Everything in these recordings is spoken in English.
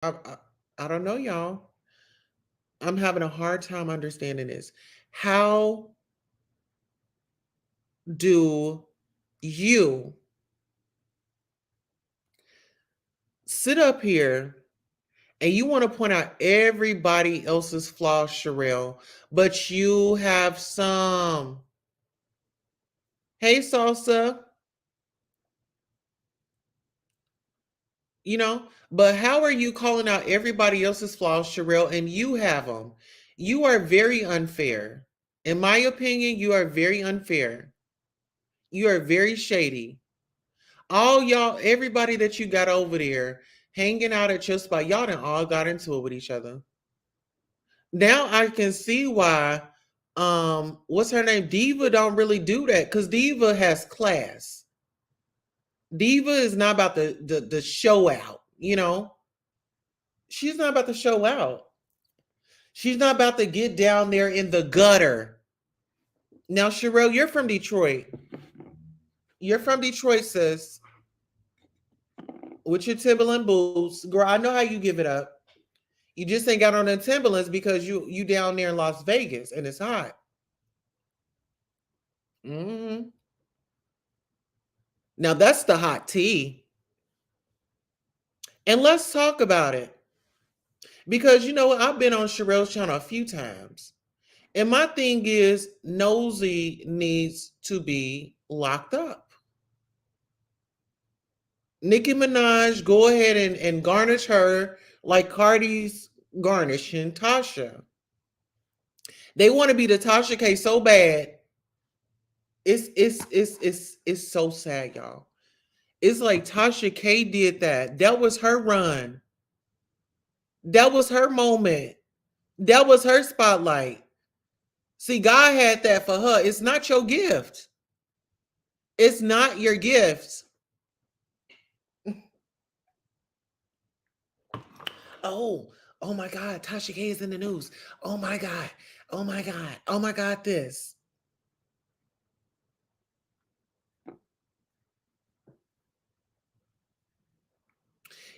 I, I don't know, y'all. I'm having a hard time understanding this. How do you sit up here and you want to point out everybody else's flaws, Sharrell, but you have some? Hey, Salsa, but how are you calling out everybody else's flaws, Sharrell, and you have them? You are very unfair. In my opinion, you are very unfair. You are very shady. All y'all, everybody that you got over there hanging out at your spot, y'all done all got into it with each other. Now I can see why what's her name? Diva don't really do that because Diva has class. Diva is not about the show out. She's not about to show out. She's not about to get down there in the gutter. Now, Sharrell, you're from Detroit. You're from Detroit, sis, with your Timberland boots. Girl, I know how you give it up. You just ain't got on the Timberlands because you down there in Las Vegas and it's hot. Hmm. Now that's the hot tea. And let's talk about it. Because you know what? I've been on Sharrell's channel a few times. And my thing is, Nosey needs to be locked up. Nicki Minaj, go ahead and garnish her like Cardi's garnishing Tasha. They want to be the Tasha K so bad. It's so sad, y'all. It's like Tasha K did that. That was her run. That was her moment. That was her spotlight. See, God had that for her. It's not your gift. It's not your gift. Oh, oh my God, Tasha K is in the news. Oh my God. Oh my God. Oh my God, this.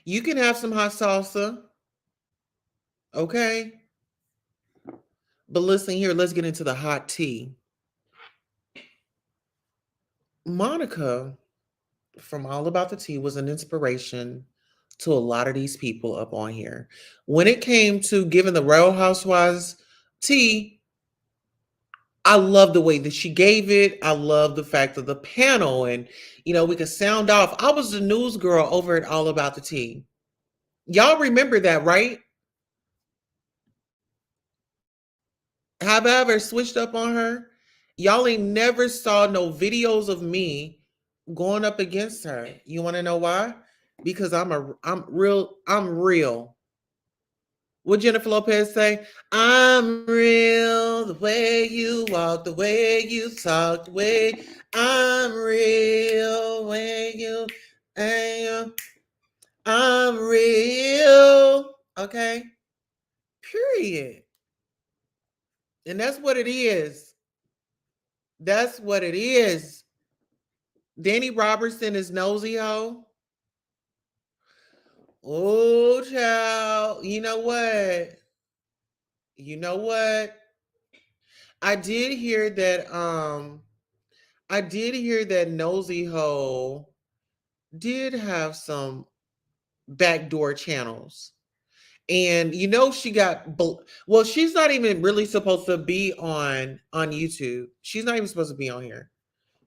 You can have some hot salsa, okay? But listen here, let's get into the hot tea. Monica from All About the Tea was an inspiration to a lot of these people up on here. When it came to giving the Real Housewives tea, I love the way that she gave it. I love the fact of the panel and we could sound off. I was the news girl over at All About the Tea. Y'all remember that, right? Have I ever switched up on her? Y'all ain't never saw no videos of me going up against her. You want to know why? Because I'm real. What Jennifer Lopez say? I'm real. The way you walk, the way you talk, the way I'm real. Way you, I'm real. Okay. Period. And that's what it is. That's what it is. Danny Robertson is nosy hoe. Oh, child. You know what? You know what? I did hear that. I did hear that nosy hoe did have some backdoor channels, and she got. Well, she's not even really supposed to be on YouTube. She's not even supposed to be on here.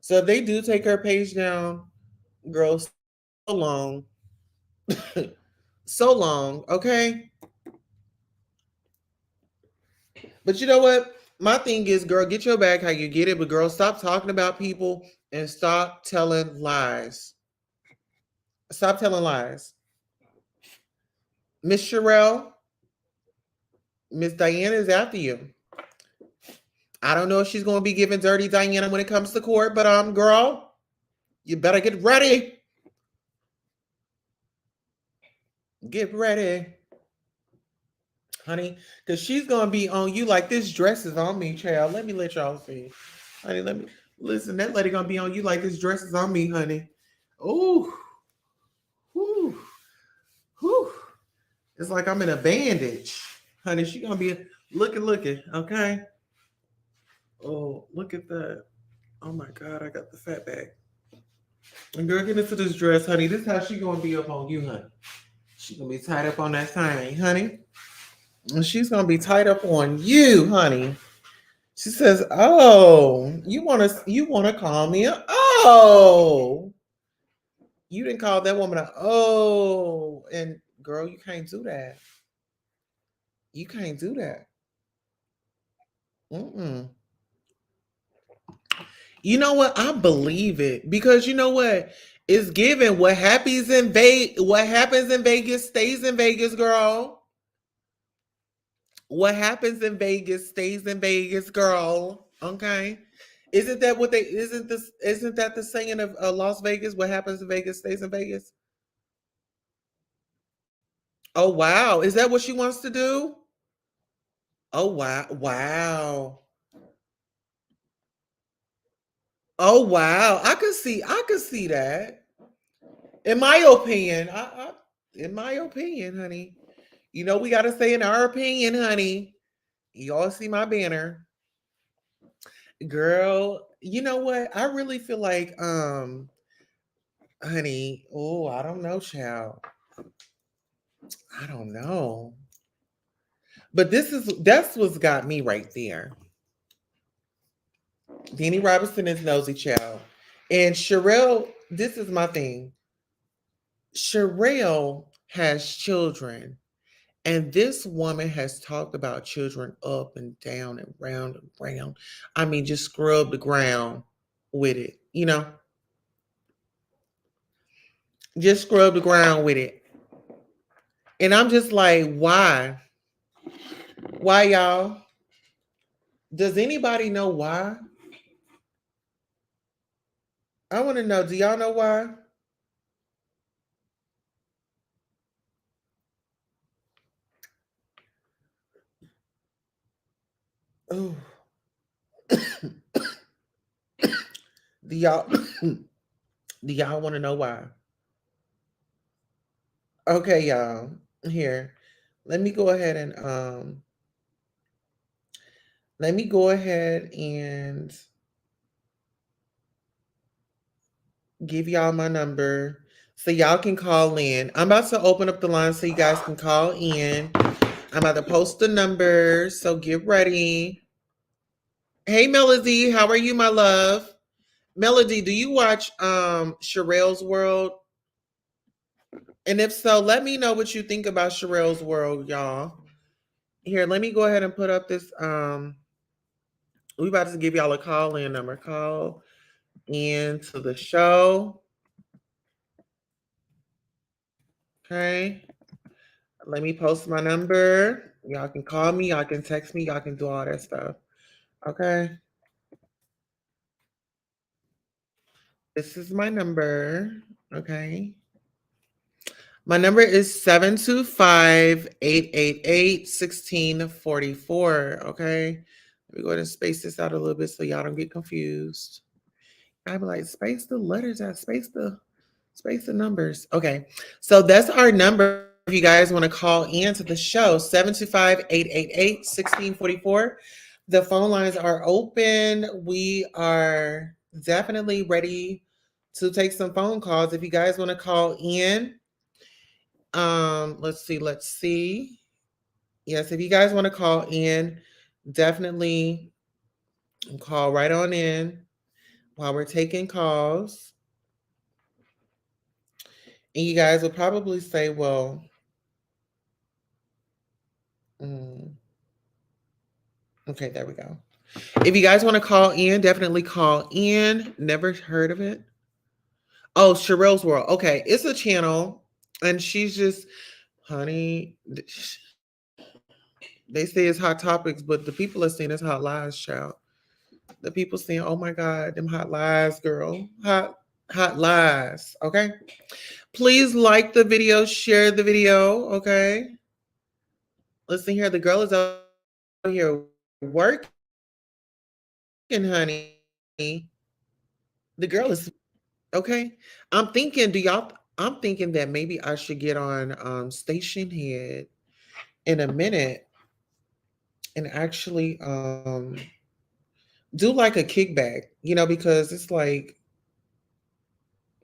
So if they do take her page down, girl, so long, so long. Okay. But you know what? My thing is, girl, get your bag how you get it. But girl, stop talking about people and stop telling lies. Stop telling lies. Miss Sharrell, Miss Diana is after you. I don't know if she's going to be giving dirty Diana when it comes to court, but girl, you better get ready. Get ready, honey, because she's going to be on you like this dress is on me, child. Let me let y'all see. Honey, let me listen. That lady going to be on you like this dress is on me, honey. Ooh. Whew. Whew. It's like I'm in a bandage. Honey, she gonna be looking, okay? Oh, look at that. Oh my god, I got the fat bag. And girl, get into this dress, honey. This is how she gonna be up on you, honey. She gonna be tied up on that thing, honey. And she's gonna be tied up on you, honey. She says, "Oh, you wanna call me a oh? You didn't call that woman a oh, and girl, you can't do that. You can't do that. Mm-mm. You know what? I believe it because you know what? It's given. What happens in Vegas stays in Vegas, girl. What happens in Vegas stays in Vegas, girl. Okay. Isn't that what they isn't that the saying of Las Vegas? What happens in Vegas stays in Vegas? Oh wow. Is that what she wants to do? Oh wow. Wow. Oh wow. I could see that. In my opinion, in my opinion, honey. You know we gotta say in our opinion, honey. You all see my banner. Girl, you know what? I really feel like honey, oh, I don't know, child. I don't know. But that's what's got me right there. Danny Robinson is nosy child. And Sharrell, this is my thing. Sharrell has children. And this woman has talked about children up and down and round and round. I mean, just scrub the ground with it, just scrub the ground with it. And I'm just like, why? Why, y'all? Does anybody know why? I want to know. Do y'all know why? Oh, do y'all do y'all want to know why? Okay, y'all. Here, let me go ahead and let me go ahead and give y'all my number so y'all can call in. I'm about to open up the line so you guys can call in. I'm about to post the number, so get ready. Hey Melody, how are you, my love? Melody, do you watch Sharrell's World? And if so, let me know what you think about Sharrell's World, y'all. Here, let me go ahead and put up this. We about to give y'all a call in number. Call in to the show. Okay. Let me post my number. Y'all can call me, y'all can text me, y'all can do all that stuff. Okay. This is my number. Okay. My number is 725-888-1644. Okay. Let me go ahead and space this out a little bit so y'all don't get confused. I'd be like, space the letters out, space the numbers. Okay. So that's our number. If you guys want to call in to the show, 725-888-1644. The phone lines are open. We are definitely ready to take some phone calls. If you guys want to call in, let's see. Yes, if you guys want to call in, definitely call right on in while we're taking calls. And you guys will probably say, well, mm, okay, there we go. If you guys want to call in, definitely call in. Never heard of it. Oh, Sharrell's World. Okay, it's a channel, and she's just, honey, they say it's hot topics, but the people are saying it's hot lies, child. The people saying, oh my God, them hot lies, girl. Hot lies. Okay. Please like the video, share the video. Okay. Listen here, the girl is out here working, honey. The girl is okay. I'm thinking, I'm thinking that maybe I should get on Station Head in a minute and actually do like a kickback, because it's like,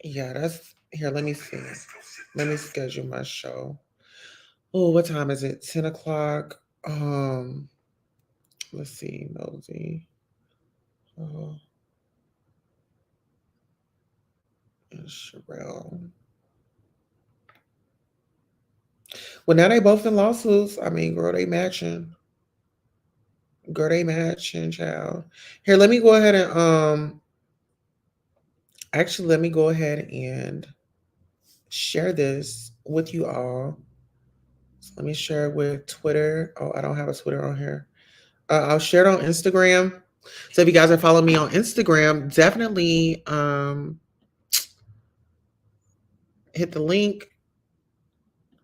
yeah, that's here. Let me see. Let me schedule my show. Oh, what time is it? 10 o'clock. Let's see, Nosey. Oh, and Sharrell. Well, now they both in lawsuits. I mean, girl, they matching. Girl, they matching, child. Here, let me go ahead and actually let me go ahead and share this with you all. So let me share it with Twitter. Oh, I don't have a Twitter on here. I'll share it on Instagram. So if you guys are following me on Instagram, definitely hit the link.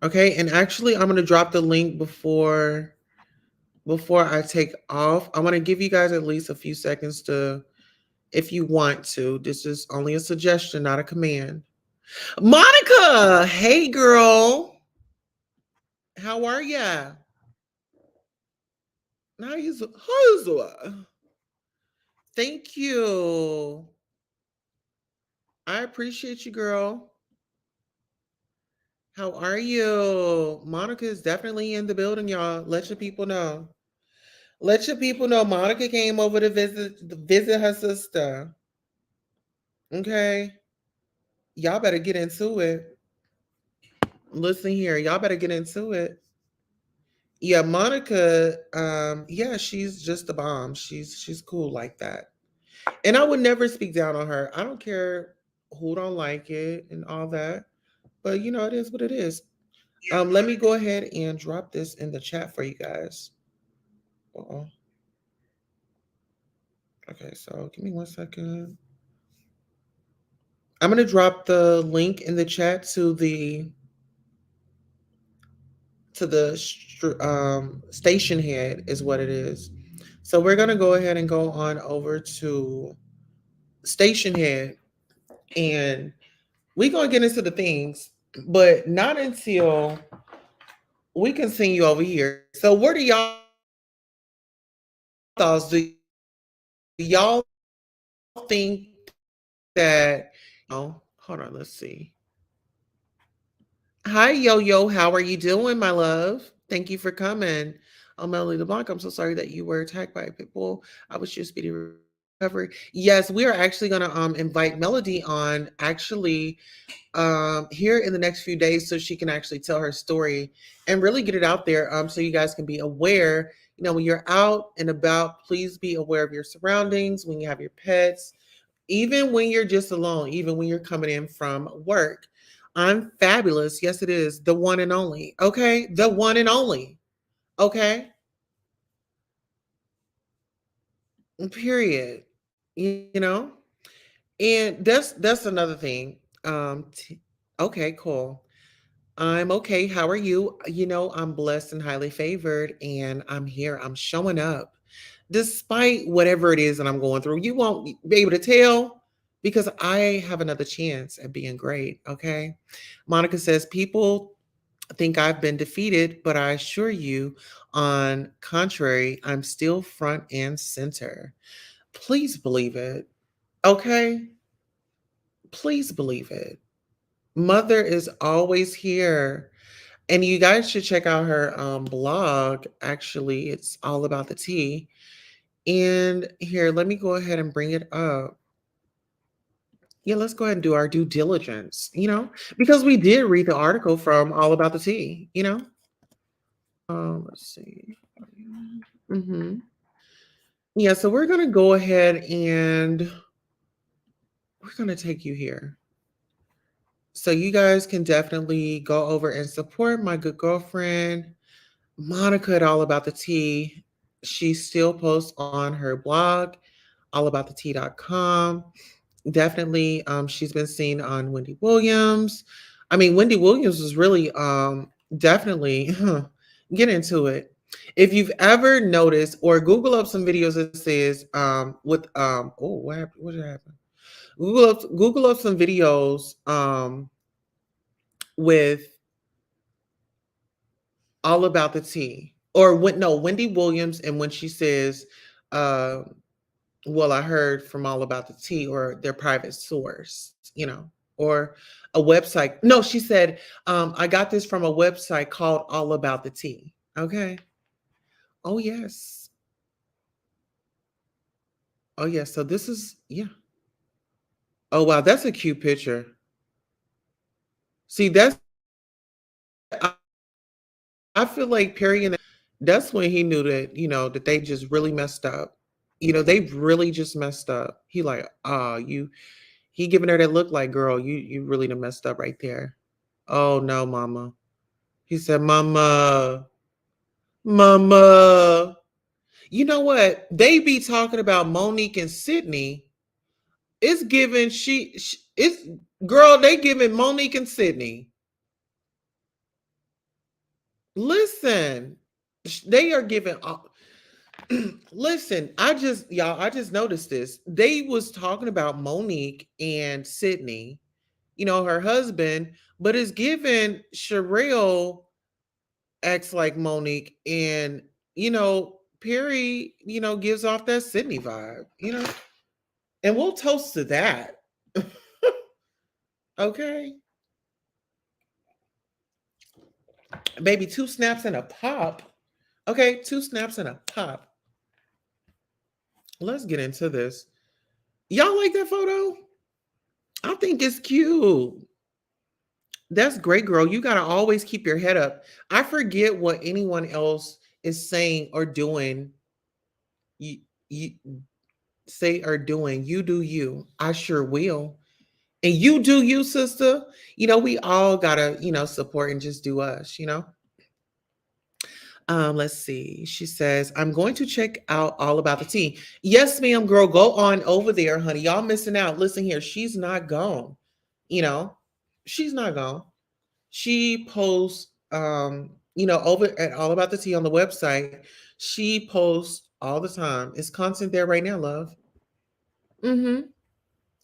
Okay, and actually I'm gonna drop the link before I take off. I want to give you guys at least a few seconds to, if you want to. This is only a suggestion, not a command. Monica, hey girl, how are ya? How's Thank you. I appreciate you, girl. How are you? Monica is definitely in the building, y'all. Let your people know. Let your people know Monica came over to visit her sister. Okay. Y'all better get into it. Listen here, y'all better get into it. Yeah, Monica, yeah, she's just a bomb. She's cool like that. And I would never speak down on her. I don't care who don't like it and all that. But it is what it is. Let me go ahead and drop this in the chat for you guys. Uh-oh. Okay, so give me 1 second. I'm gonna drop the link in the chat to the station head is what it is. So we're gonna go ahead and go on over to station head, and we're gonna get into the things, but not until we can see you over here. So what are y'all thoughts? Do y'all think that? Oh, hold on. Let's see. Hi, Yo Yo. How are you doing, my love? Thank you for coming. Melanie LeBlanc, I'm so sorry that you were attacked by people. I wish you a speedy recovery. Yes, we are actually going to invite Melody on actually here in the next few days so she can actually tell her story and really get it out there so you guys can be aware. When you're out and about, please be aware of your surroundings, when you have your pets, even when you're just alone, even when you're coming in from work. I'm fabulous. Yes, it is. The one and only. Okay. The one and only. Okay. Period. You know? And that's another thing. Okay, cool. I'm okay. How are you? I'm blessed and highly favored, and I'm here. I'm showing up despite whatever it is that I'm going through. You won't be able to tell because I have another chance at being great. Okay. Monica says, people think I've been defeated, but I assure you, on contrary, I'm still front and center. Please believe it. Okay. Please believe it. Mother is always here. And you guys should check out her blog. Actually, it's all about the tea. And here, let me go ahead and bring it up. Yeah, let's go ahead and do our due diligence, because we did read the article from All About the Tea. Let's see. hmm Yeah, so we're going to go ahead and we're going to take you here. So you guys can definitely go over and support my good girlfriend, Monica at All About the Tea. She still posts on her blog, allaboutthetea.com. Definitely, she's been seen on Wendy Williams. I mean, Wendy Williams was really definitely get into it. If you've ever noticed or Google up some videos that says with oh, what happened? What happened? Google up some videos with All About the Tea. Or when no, Wendy Williams, and when she says, uh, well, I heard from All About the Tea, or their private source, or a website. No, she said, I got this from a website called All About the Tea. Okay. Oh yes. Oh yes. So this is, yeah. Oh wow, that's a cute picture. See, I, I feel like Perry, and that's when he knew that, that they just really messed up. They really just messed up. He like, he giving her that look like, girl, you really done messed up right there. Oh no, mama. He said, Mama, Mama. You know what? They be talking about Monique and Sydney. It's giving it's girl, they giving Monique and Sydney. Listen, they are giving. Listen, I just noticed this. They was talking about Monique and Sydney, her husband, but it's given Sharrell acts like Monique, and Perry, gives off that Sydney vibe, and we'll toast to that. Okay, baby, two snaps and a pop. Okay, two snaps and a pop. Let's get into this. Y'all like that photo? I think it's cute. That's great, girl. You got to always keep your head up. I forget what anyone else is saying or doing. You say or doing. You do you. I sure will. And you do you, sister. We all got to, support and just do us. Let's see. She says, I'm going to check out All About the Tea. Yes, ma'am, girl. Go on over there, honey. Y'all missing out. Listen here. She's not gone. You know, she's not gone. She posts, over at All About the Tea on the website. She posts all the time. It's content there right now, love. Mm-hmm.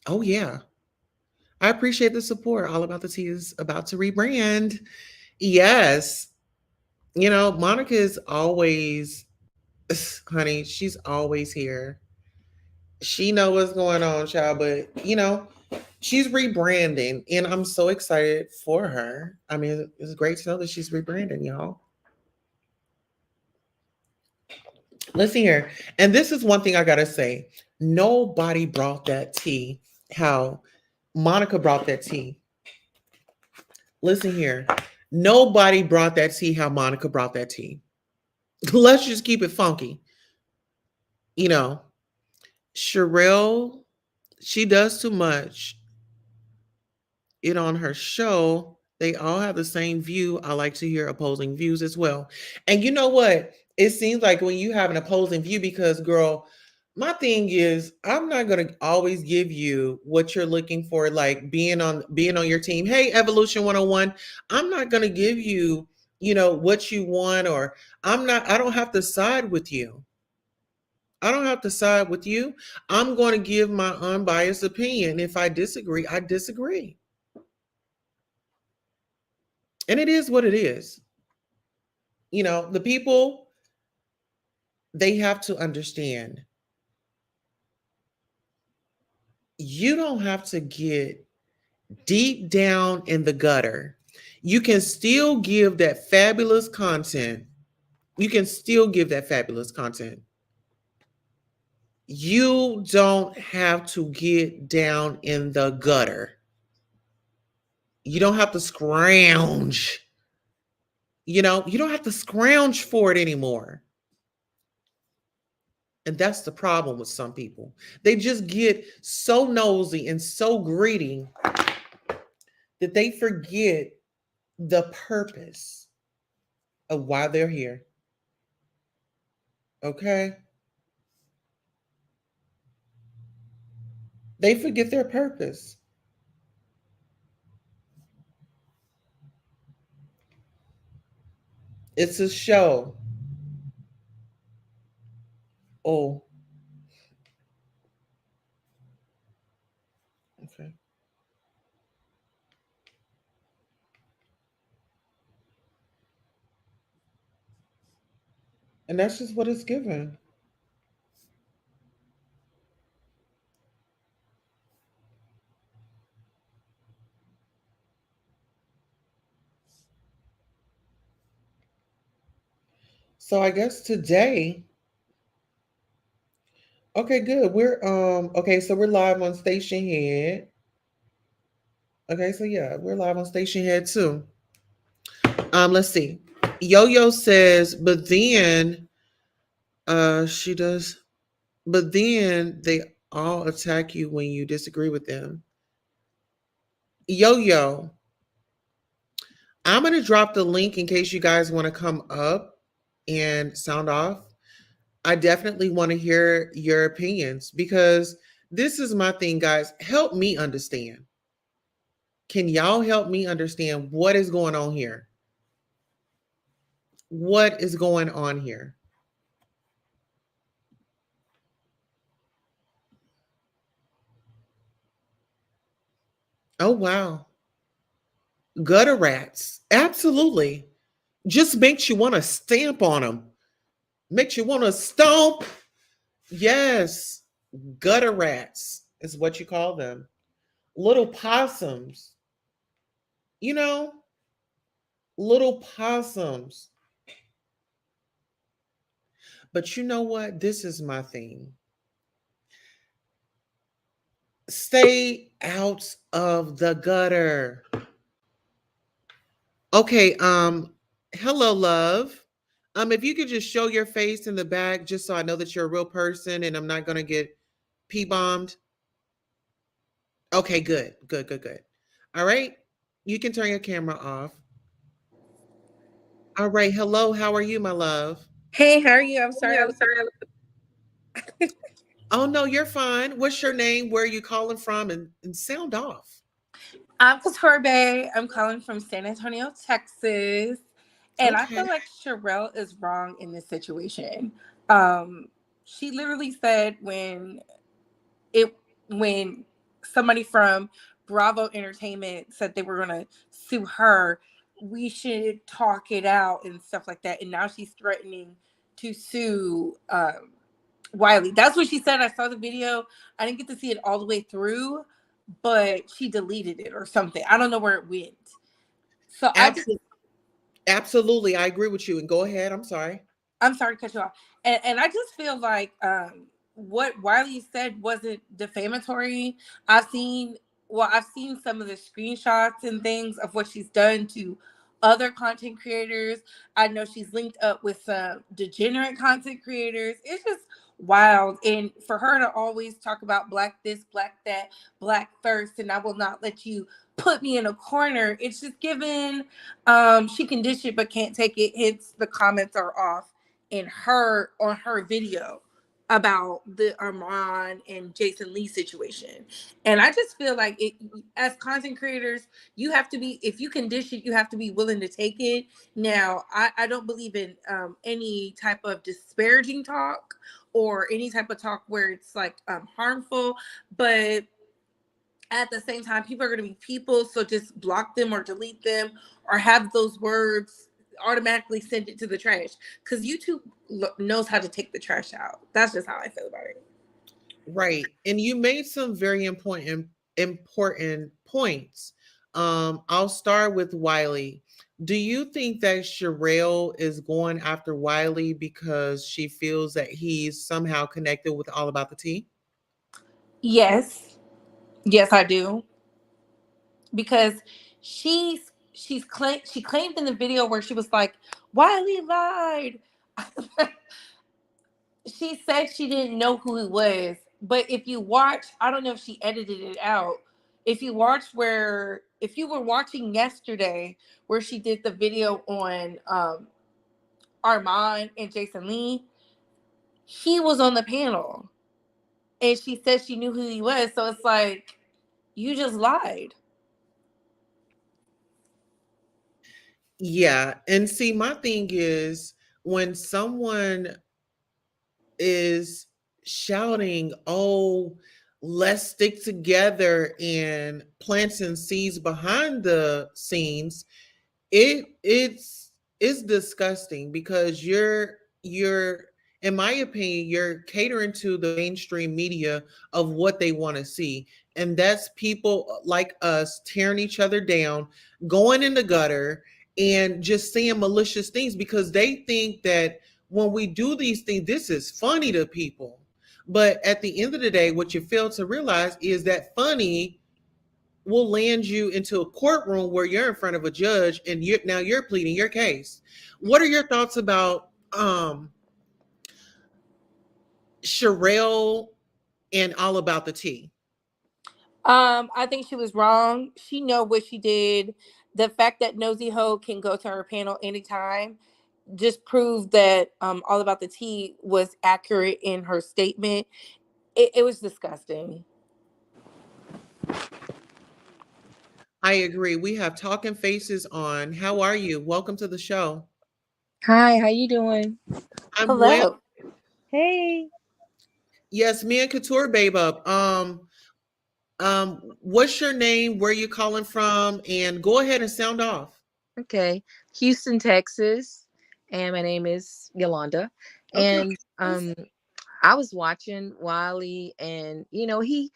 Oh, yeah. I appreciate the support. All About the Tea is about to rebrand. Yes. Monica is always, honey, she's always here. She know what's going on, child, but she's rebranding, and I'm so excited for her. I mean, it's great to know that she's rebranding, y'all. Listen here. And this is one thing I gotta say. Nobody brought that tea how Monica brought that tea. Listen here. Nobody brought that tea how Monica brought that tea. Let's just keep it funky. You know, Sharrell, she does too much. It on her show. They all have the same view. I like to hear opposing views as well. And you know what? It seems like when you have an opposing view, because girl, my thing is I'm not gonna always give you what you're looking for, like being on your team. Hey, Evolution 101. I'm not gonna give you, what you want, or I don't have to side with you. I don't have to side with you. I'm going to give my unbiased opinion. If I disagree, I disagree. And it is what it is. The people, they have to understand, you don't have to get deep down in the gutter. You can still give that fabulous content. You can still give that fabulous content. You don't have to get down in the gutter. You don't have to scrounge. You don't have to scrounge for it anymore. And that's the problem with some people. They just get so nosy and so greedy that they forget the purpose of why they're here. Okay? They forget their purpose. It's a show. Oh, okay. And that's just what it's given. So I guess today, okay, good. We're okay, so we're live on Station Head. Okay, so yeah, we're live on Station Head too. Let's see. Yo Yo says, but then she does, but then they all attack you when you disagree with them. Yo Yo, I'm gonna drop the link in case you guys want to come up and sound off. I definitely want to hear your opinions because this is my thing, guys. Help me understand. Can y'all help me understand what is going on here? What is going on here? Oh, wow. Gutter rats. Absolutely. Just makes you want to stamp on them, makes you want to stomp. Yes. Gutter rats is what you call them. Little possums, you know, little possums. But you know what? This is my thing. Stay out of the gutter. Okay, hello, love. If you could just show your face in the back just so I know that you're a real person and I'm not gonna get pee bombed. Okay, good, good, good, good. All right. You can turn your camera off. All right, hello, how are you, my love? Hey, how are you? I'm sorry. Yeah, I'm sorry. Oh no, you're fine. What's your name? Where are you calling from? And sound off. I'm Katorbe. I'm calling from San Antonio, Texas. And I Okay. feel like Sharrell is wrong in this situation. Um, she literally said it when somebody from Bravo Entertainment said they were gonna sue her, we should talk it out and stuff like that. And now she's threatening to sue Wiley. That's what she said. I saw the video. I didn't get to see it all the way through, but she deleted it or something. I don't know where it went. So Absolutely. Absolutely. I agree with you. And go ahead. I'm sorry. I'm sorry to cut you off. And I just feel like what Wiley said wasn't defamatory. I've seen I've seen some of the screenshots and things of what she's done to other content creators. I know she's linked up with some degenerate content creators. It's just wild. And for her to always talk about black this, black that, black first, and I will not let you put me in a corner. It's just given she can dish it but can't take it. Hence the comments are off in her on her video about the Armand and Jason Lee situation. And I just feel like it, as content creators, you have to be, if you can dish it, you have to be willing to take it. Now, I don't believe in any type of disparaging talk or any type of talk where it's like harmful, but at the same time, people are going to be people, so just block them or delete them or have those words automatically send it to the trash because YouTube knows how to take the trash out. That's just how I feel about it. Right. And you made some very important points. I'll start with Wiley. Do you think that Sharrell is going after Wiley because she feels that he's somehow connected with All About the Tea? Yes, yes, I do, because she claimed in the video where she was like, Wiley lied. She said she didn't know who he was, but if you watch, I don't know if she edited it out. If you were watching yesterday where she did the video on Armand and Jason Lee, he was on the panel and she said she knew who he was. So it's like, you just lied. Yeah. And see, my thing is when someone is shouting, "Oh, let's stick together," and planting seeds behind the scenes, it's disgusting because you're, in my opinion, you're catering to the mainstream media of what they want to see. And that's people like us tearing each other down, going in the gutter, and just saying malicious things because they think that when we do these things, this is funny to people. But at the end of the day, what you fail to realize is that funny will land you into a courtroom where you're in front of a judge and you're pleading your case. What are your thoughts about Sharrell and All About the Tea? I think she was wrong. She know what she did. The fact that Nosey Heaux can go to her panel anytime just proved that All About the Tea was accurate in her statement. It was disgusting. I agree. We have Talking Faces on. How are you? Welcome to the show. Hi, how you doing? I'm well. Hello. Hey. Yes, me and Couture Babe up. What's your name? Where you calling from? And go ahead and sound off. Okay. Houston, Texas. And my name is Yolanda. Okay. And I was watching Wiley and he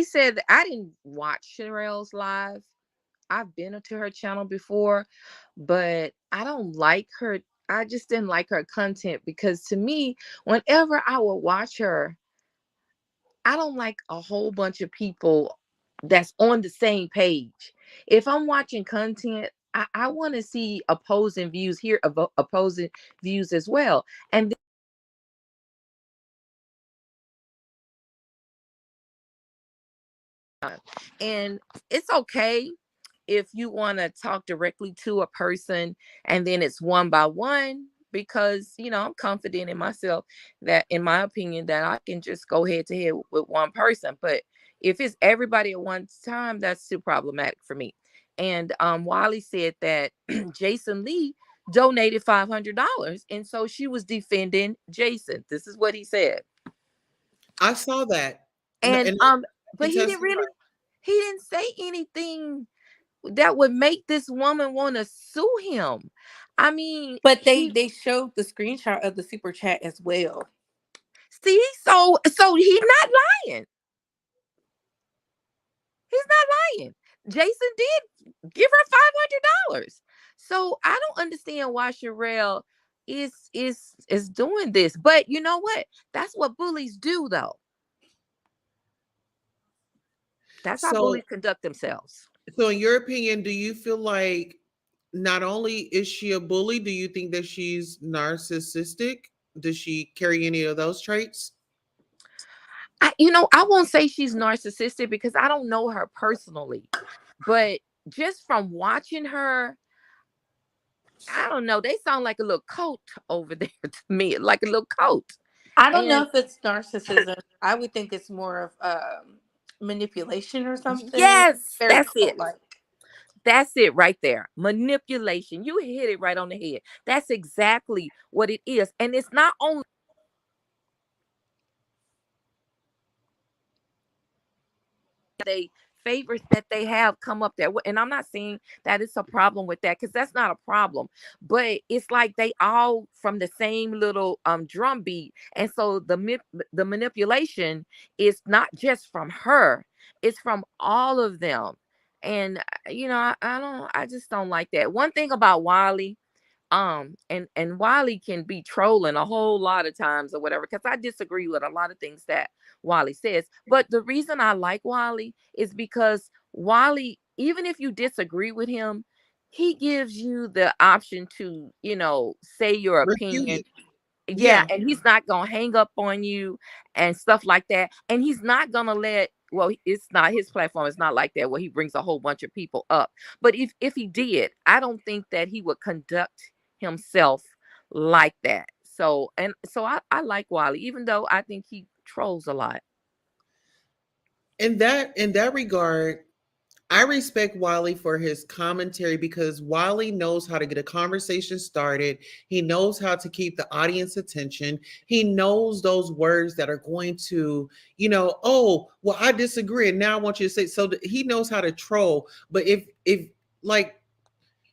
said that I didn't watch Sharrell's live. I've been to her channel before, but I don't like her. I just didn't like her content because to me, whenever I would watch her, I don't like a whole bunch of people that's on the same page. If I'm watching content, I want to see opposing views here, opposing views as well. And it's okay if you want to talk directly to a person and then it's one by one because I'm confident in myself that in my opinion that I can just go head to head with one person. But if it's everybody at one time, that's too problematic for me. And Wiley said that Jason Lee donated $500, and so she was defending Jason. This is what he said. I saw that. And And but he didn't say anything that would make this woman want to sue him. I mean, But he they showed the screenshot of the super chat as well. see, so he's not lying. He's not lying. Jason did give her $500. So I don't understand why Sharrell is doing this. But you know what? That's what bullies do, though. That's how so bullies conduct themselves. so in your opinion, do you feel like not only is she a bully, do you think that she's narcissistic? Does she carry any of those traits? I won't say she's narcissistic because I don't know her personally, but just from watching her, I don't know. They sound like a little coat over there to me, like a little coat. I don't know And if it's narcissism. I would think it's more of manipulation or something. yes, Very that's cult it. like. That's it right there. Manipulation. You hit it right on the head. That's exactly what it is. And it's not only they favorites that they have come up there. And I'm not saying that it's a problem with that because that's not a problem. But it's like they all from the same little drum beat. And so the manipulation is not just from her, it's from all of them. And I just don't like that. One thing about Wiley, and Wiley can be trolling a whole lot of times or whatever because I disagree with a lot of things that Wiley says. But the reason I like Wiley is because Wiley, even if you disagree with him, he gives you the option to say your Refute opinion. it. Yeah, Yeah. and he's not gonna hang up on you and stuff like that. And he's not gonna let, well, it's not his platform, it's not like that where he brings a whole bunch of people up. But if he did, I don't think that he would conduct himself like that. So I like Wiley, even though I think he trolls a lot. In that regard, I respect Wiley for his commentary because Wiley knows how to get a conversation started. He knows how to keep the audience attention. He knows those words that are going to, oh, well, I disagree, and now I want you to say so. He knows how to troll. But if like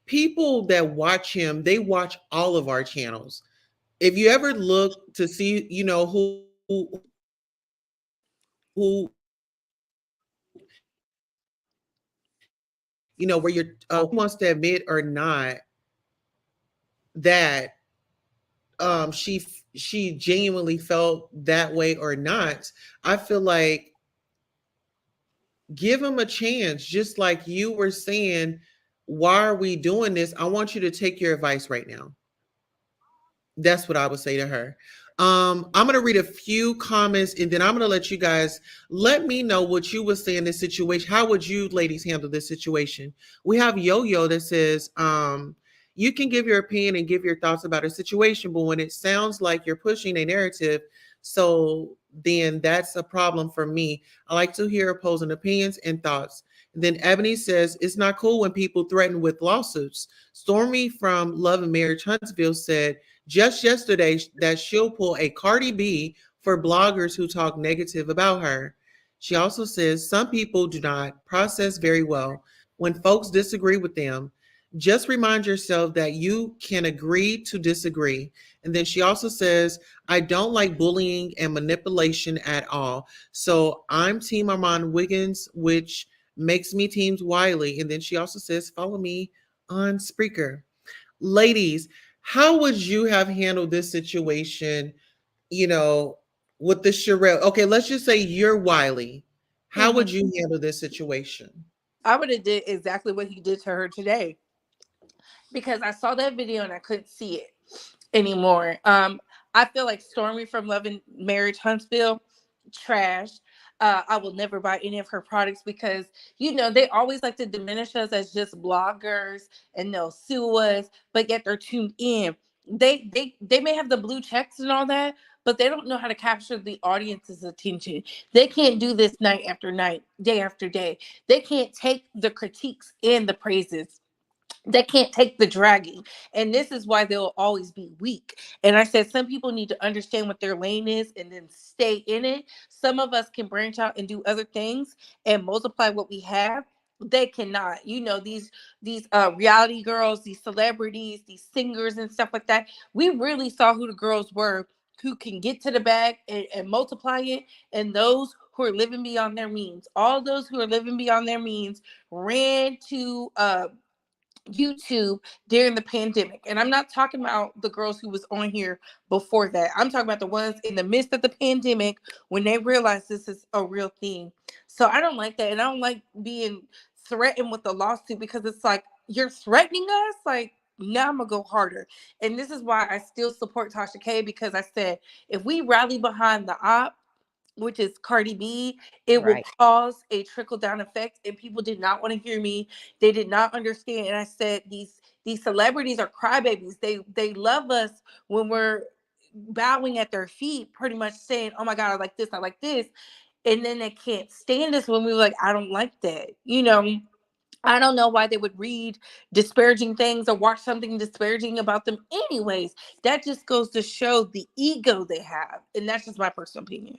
people that watch him, they watch all of our channels. If you ever look to see, who where you're wants to admit or not that she genuinely felt that way or not, I feel like give him a chance. Just like you were saying, why are we doing this? I want you to take your advice right now. That's what I would say to her. I'm gonna read a few comments and then I'm gonna let you guys let me know what you would say in this situation. How would you ladies handle this situation? We have Yo-Yo that says, you can give your opinion and give your thoughts about a situation, but when it sounds like you're pushing a narrative, so then that's a problem for me. I like to hear opposing opinions and thoughts. And then Ebony says, it's not cool when people threaten with lawsuits. Stormy from Love and Marriage Huntsville said, just yesterday that she'll pull a Cardi B for bloggers who talk negative about her. She also says some people do not process very well when folks disagree with them. Just remind yourself that you can agree to disagree. And then she also says, I don't like bullying and manipulation at all. So I'm Team Armand Wiggins, which makes me Team Wiley. And then she also says, follow me on Spreaker. Ladies, how would you have handled this situation, you know, with the Sharrell? Okay, let's just say you're Wiley. How Mhm. would you handle this situation? I would have did exactly what he did to her today because I saw that video and I couldn't see it anymore. I feel like Stormy from Love and Marriage Huntsville, trash. I will never buy any of her products because they always like to diminish us as just bloggers and they'll sue us, but yet they're tuned in. They may have the blue checks and all that, but they don't know how to capture the audience's attention. They can't do this night after night, day after day. They can't take the critiques and the praises. They can't take the dragging, and this is why they'll always be weak. And I said some people need to understand what their lane is and then stay in it. Some of us can branch out and do other things and multiply what we have. They cannot. These reality girls, these celebrities, these singers and stuff like that, we really saw who the girls were who can get to the bag and multiply it, and those who are living beyond their means. All those who are living beyond their means ran to YouTube during the pandemic. And I'm not talking about the girls who was on here before that. I'm talking about the ones in the midst of the pandemic when they realized this is a real thing. So I don't like that. And I don't like being threatened with a lawsuit because it's like, you're threatening us? Like, now I'm gonna go harder. And this is why I still support Tasha K, because I said if we rally behind the op, which is Cardi B, it will Right. cause a trickle down effect. And people did not want to hear me. They did not understand. And I said these celebrities are crybabies. They love us when we're bowing at their feet, pretty much saying, "Oh my God, I like this, I like this," and then they can't stand us when we're like, "I don't like that." I don't know why they would read disparaging things or watch something disparaging about them. Anyways, that just goes to show the ego they have, and that's just my personal opinion.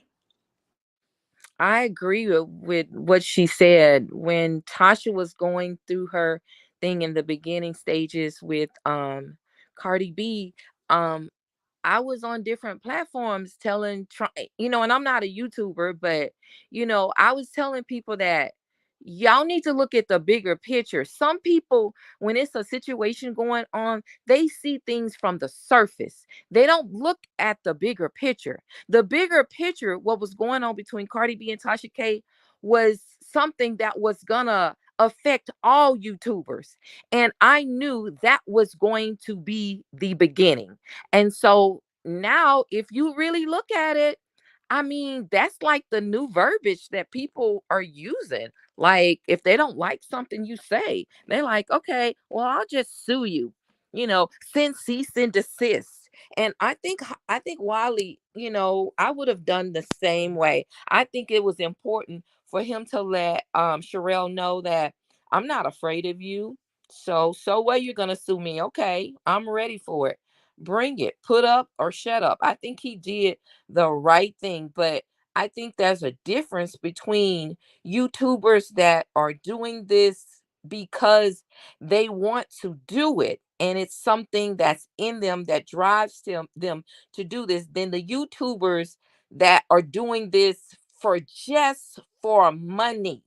I agree with what she said when Tasha was going through her thing in the beginning stages with Cardi B. Um I was on different platforms and I'm not a YouTuber, but I was telling people that y'all need to look at the bigger picture. Some people, when it's a situation going on, they see things from the surface. They don't look at the bigger picture. The bigger picture, what was going on between Cardi B and Tasha K, was something that was gonna affect all YouTubers. And I knew that was going to be the beginning. And so now, if you really look at it, I mean, that's like the new verbiage that people are using. Like, if they don't like something you say, they're like, okay, well, I'll just sue you, send cease and desist. And I think Wiley, I would have done the same way. I think it was important for him to let Sharrell know that I'm not afraid of you. So what, you're gonna sue me? Okay, I'm ready for it. Bring it. Put up or shut up. I think he did the right thing, but I think there's a difference between YouTubers that are doing this because they want to do it, and it's something that's in them that drives them to do this, than the YouTubers that are doing this for just for money.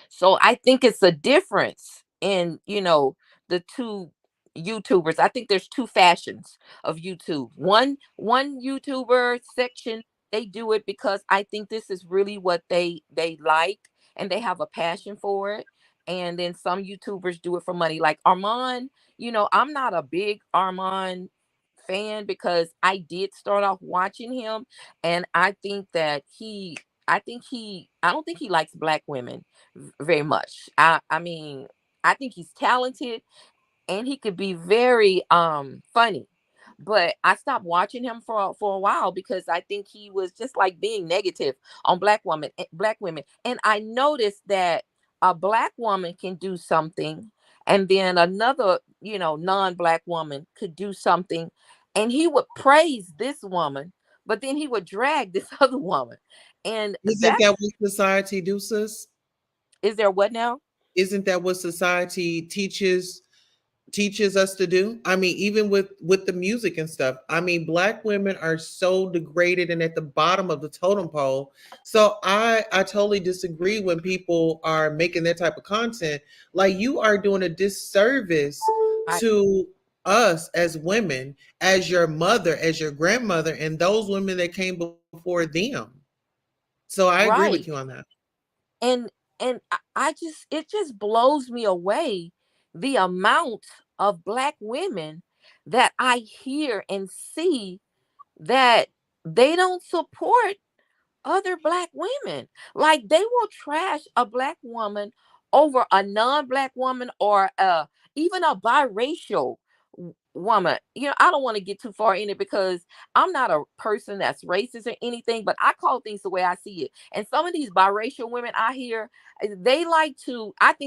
So I think it's a difference in, the two YouTubers. I think there's two fashions of YouTube. One YouTuber section, they do it because I think this is really what they like, and they have a passion for it. And then some YouTubers do it for money. Like Armand, I'm not a big Armand fan because I did start off watching him, and I don't think he likes black women very much. I mean, I think he's talented, and he could be very funny. But I stopped watching him for a while because I think he was just like being negative on black women. And I noticed that a black woman can do something, and then another, non-black woman could do something, and he would praise this woman, but then he would drag this other woman. And Isn't that what society do, sis? is there what now? Isn't that what society teaches us to do? I mean, even with the music and stuff. I mean, black women are so degraded and at the bottom of the totem pole. So I totally disagree when people are making that type of content. Like, you are doing a disservice I, to us as women, as your mother, as your grandmother, and those women that came before them. So I agree with you on right. that. And I just, it just blows me away, the amount of black women that I hear and see that they don't support other black women. Like, they will trash a black woman over a non-black woman, or even a biracial woman. I don't want to get too far in it because I'm not a person that's racist or anything, but I call things the way I see it. And some of these biracial women I hear, I think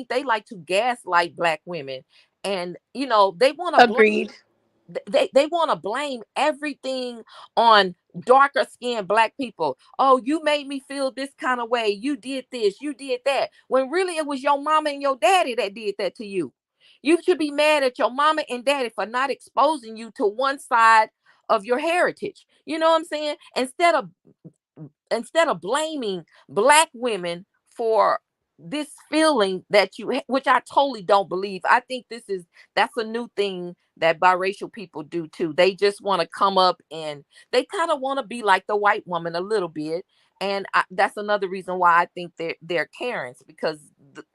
they like to gaslight black women. And they want to Agreed. they want to blame everything on darker skinned black people. Oh, you made me feel this kind of way. You did this, you did that. When really it was your mama and your daddy that did that to you. You should be mad at your mama and daddy for not exposing you to one side of your heritage. You know what I'm saying? Instead of blaming black women for this feeling that which I totally don't believe. I think that's a new thing that biracial people do too. They just want to come up, and they kind of want to be like the white woman a little bit. And that's another reason why I think they're Karens, because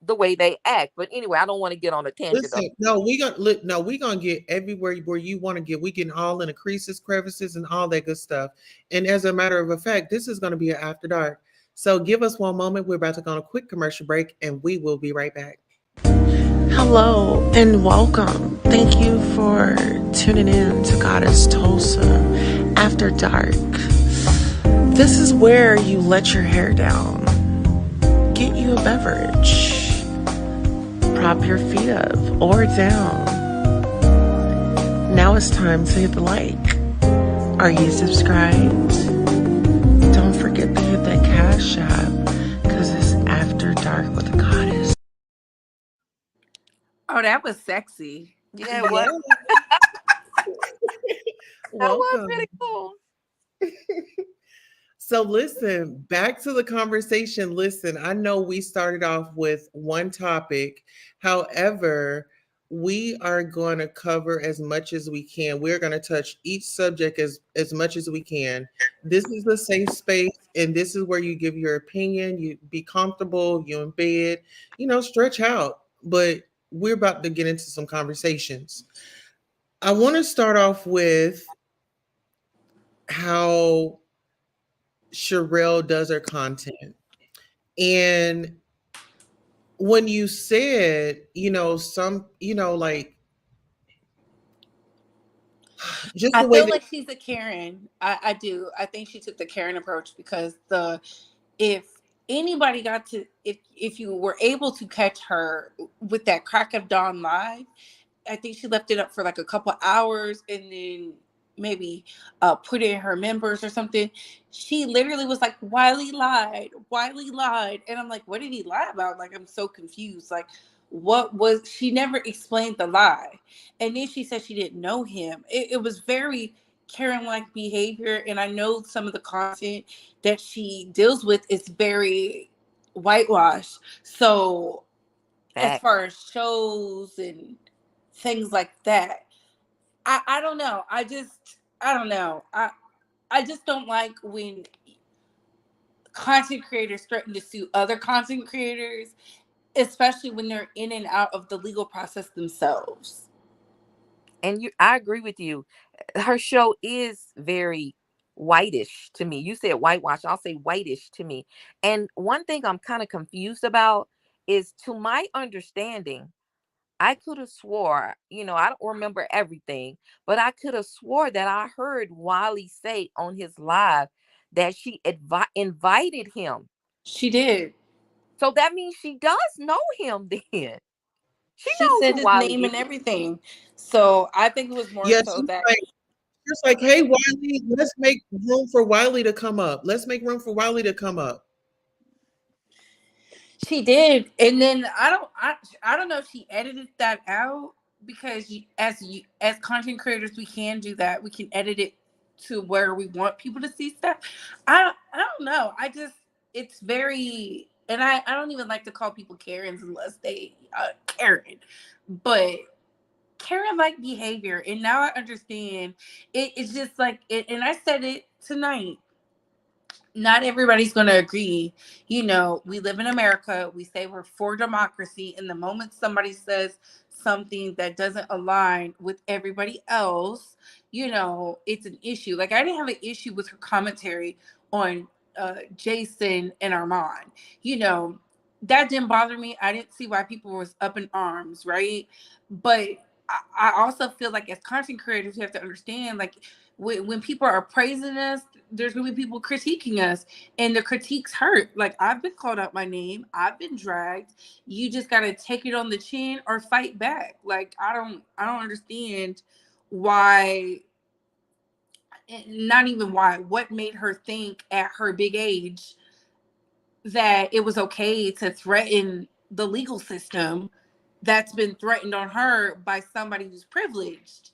the way they act. But anyway, I don't want to get on a tangent of. Listen, no, we gonna look. No, we gonna get everywhere where you want to get. We getting all in the creases, crevices, and all that good stuff. And as a matter of fact, this is gonna be an after dark. So give us one moment. We're about to go on a quick commercial break, and we will be right back. Hello and welcome. Thank you for tuning in to Goddess Tulsa After Dark. This is where you let your hair down, get you a beverage, prop your feet up or down. Now it's time to hit the like. Are you subscribed? Don't forget to hit that cash app, because it's After Dark with a Goddess. Oh, that was sexy. Yeah, Yeah. what that was Welcome. really cool. So listen, back to the conversation. Listen, I know we started off with one topic. However, we are going to cover as much as we can. We're going to touch each subject as much as we can. This is a safe space, and this is where you give your opinion. You be comfortable, you in bed, stretch out. But we're about to get into some conversations. I want to start off with how Sharrell does her content. And when you said, like just I the way feel that like she's a Karen. I do. I think she took the Karen approach because if anybody got to if you were able to catch her with that crack of dawn live, I think she left it up for like a couple hours and then maybe put in her members or something. She literally was like, Wiley lied. Wiley lied. And I'm like, what did he lie about? Like, I'm so confused. Like, she never explained the lie. And then she said she didn't know him. It was very Karen-like behavior. And I know some of the content that she deals with is very whitewashed. So as Fact. far as shows and things like that, I don't know. I don't know. I just don't like when content creators threaten to sue other content creators, especially when they're in and out of the legal process themselves. And I agree with you. Her show is very whitish to me. You said whitewash, I'll say whitish to me. And one thing I'm kind of confused about is, to my understanding, I could have swore, I don't remember everything, but I could have swore that I heard Wiley say on his live that she invited him. She did. So that means she does know him then. She She knows said who his Wiley name and is. everything. So I think it was more Yes, so that just like, hey, Wiley, let's make room for Wiley to come up. Let's make room for Wiley to come up. she did. And then I don't know if she edited that out, because as content creators we can do that. We can edit it to where we want people to see stuff. I don't know. It's very, and I don't even like to call people Karens unless they Karen. But Karen like behavior, and now I understand it's just like it, and I said it tonight, not everybody's going to agree. We live in America. We say we're for democracy. And the moment somebody says something that doesn't align with everybody else, it's an issue. Like, I didn't have an issue with her commentary on Jason and Armand. That didn't bother me. I didn't see why people was up in arms, right? But I also feel like as content creators, we have to understand, like, when people are praising us, there's gonna be people critiquing us, and the critiques hurt. Like, I've been called out my name, I've been dragged. You just gotta take it on the chin or fight back. Like, I don't understand why, not even why, what made her think at her big age that it was okay to threaten the legal system that's been threatened on her by somebody who's privileged.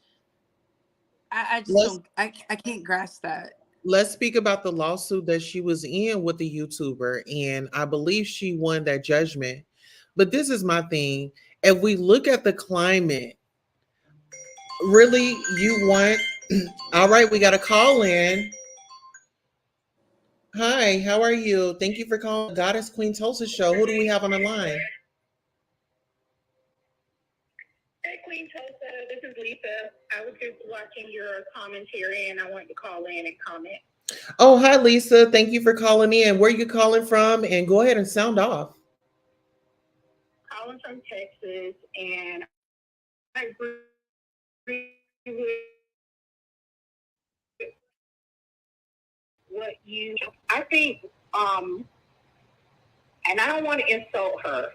I just Let's don't, I can't grasp that. let's speak about the lawsuit that she was in with the YouTuber, and I believe she won that judgment. But this is my thing. If we look at the climate, really, you want all right, we got a call in. Hi, how are you? Thank you for calling the Goddess Queen Tulsa show. Who do we have on the line? Hey, Queen Tulsa, this is Lisa. I was just watching your commentary and I wanted to call in and comment. Oh, hi, Lisa. Thank you for calling in. Where are you calling from? And go ahead and sound off. Calling from Texas, and I agree with what I think, and I don't want to insult her,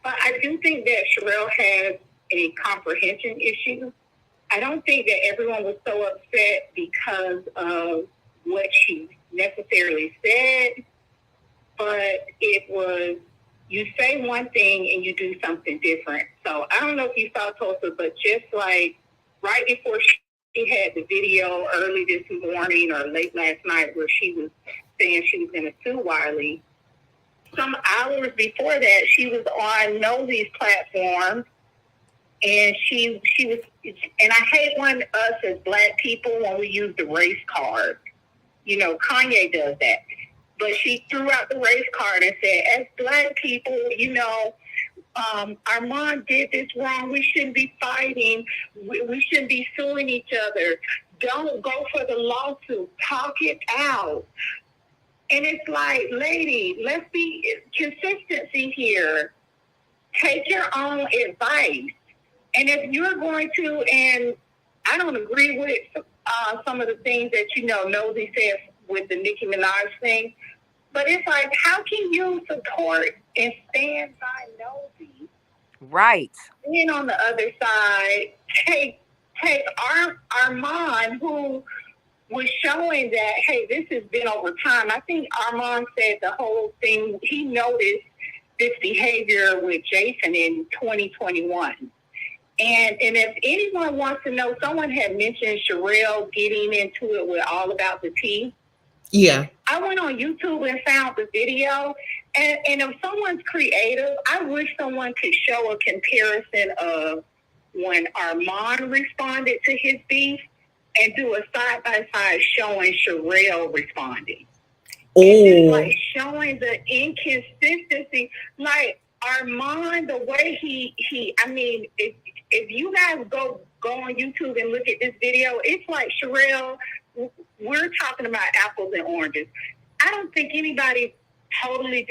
but I do think that Sharrell has a comprehension issue. I don't think that everyone was so upset because of what she necessarily said, but it was, you say one thing and you do something different. So I don't know if you saw Tulsa, but just like right before she had the video early this morning or late last night where she was saying she was going to sue Wiley, some hours before that, she was on Nosey's platform, and she was, and I hate when us as Black people, when we use the race card. Kanye does that. But she threw out the race card and said, as Black people, Armand did this wrong. We shouldn't be fighting. We shouldn't be suing each other. Don't go for the lawsuit. Talk it out. And it's like, lady, let's be consistency here. Take your own advice. And if you're going to, and I don't agree with some of the things that, Nosey said with the Nicki Minaj thing, but it's like, how can you support and stand by Nosey? Right. Then on the other side, take Armand, who was showing that, hey, this has been over time. I think Armand said the whole thing, he noticed this behavior with Jason in 2021. And if anyone wants to know, someone had mentioned Sharrell getting into it with All About the Tea. Yeah. I went on YouTube and found the video. And if someone's creative, I wish someone could show a comparison of when Armand responded to his beef and do a side-by-side showing Sharrell responding. Oh. It's like showing the inconsistency. Like Armand, the way he I mean, if you guys go on YouTube and look at this video, it's like Sharrell, we're talking about apples and oranges. I don't think anybody totally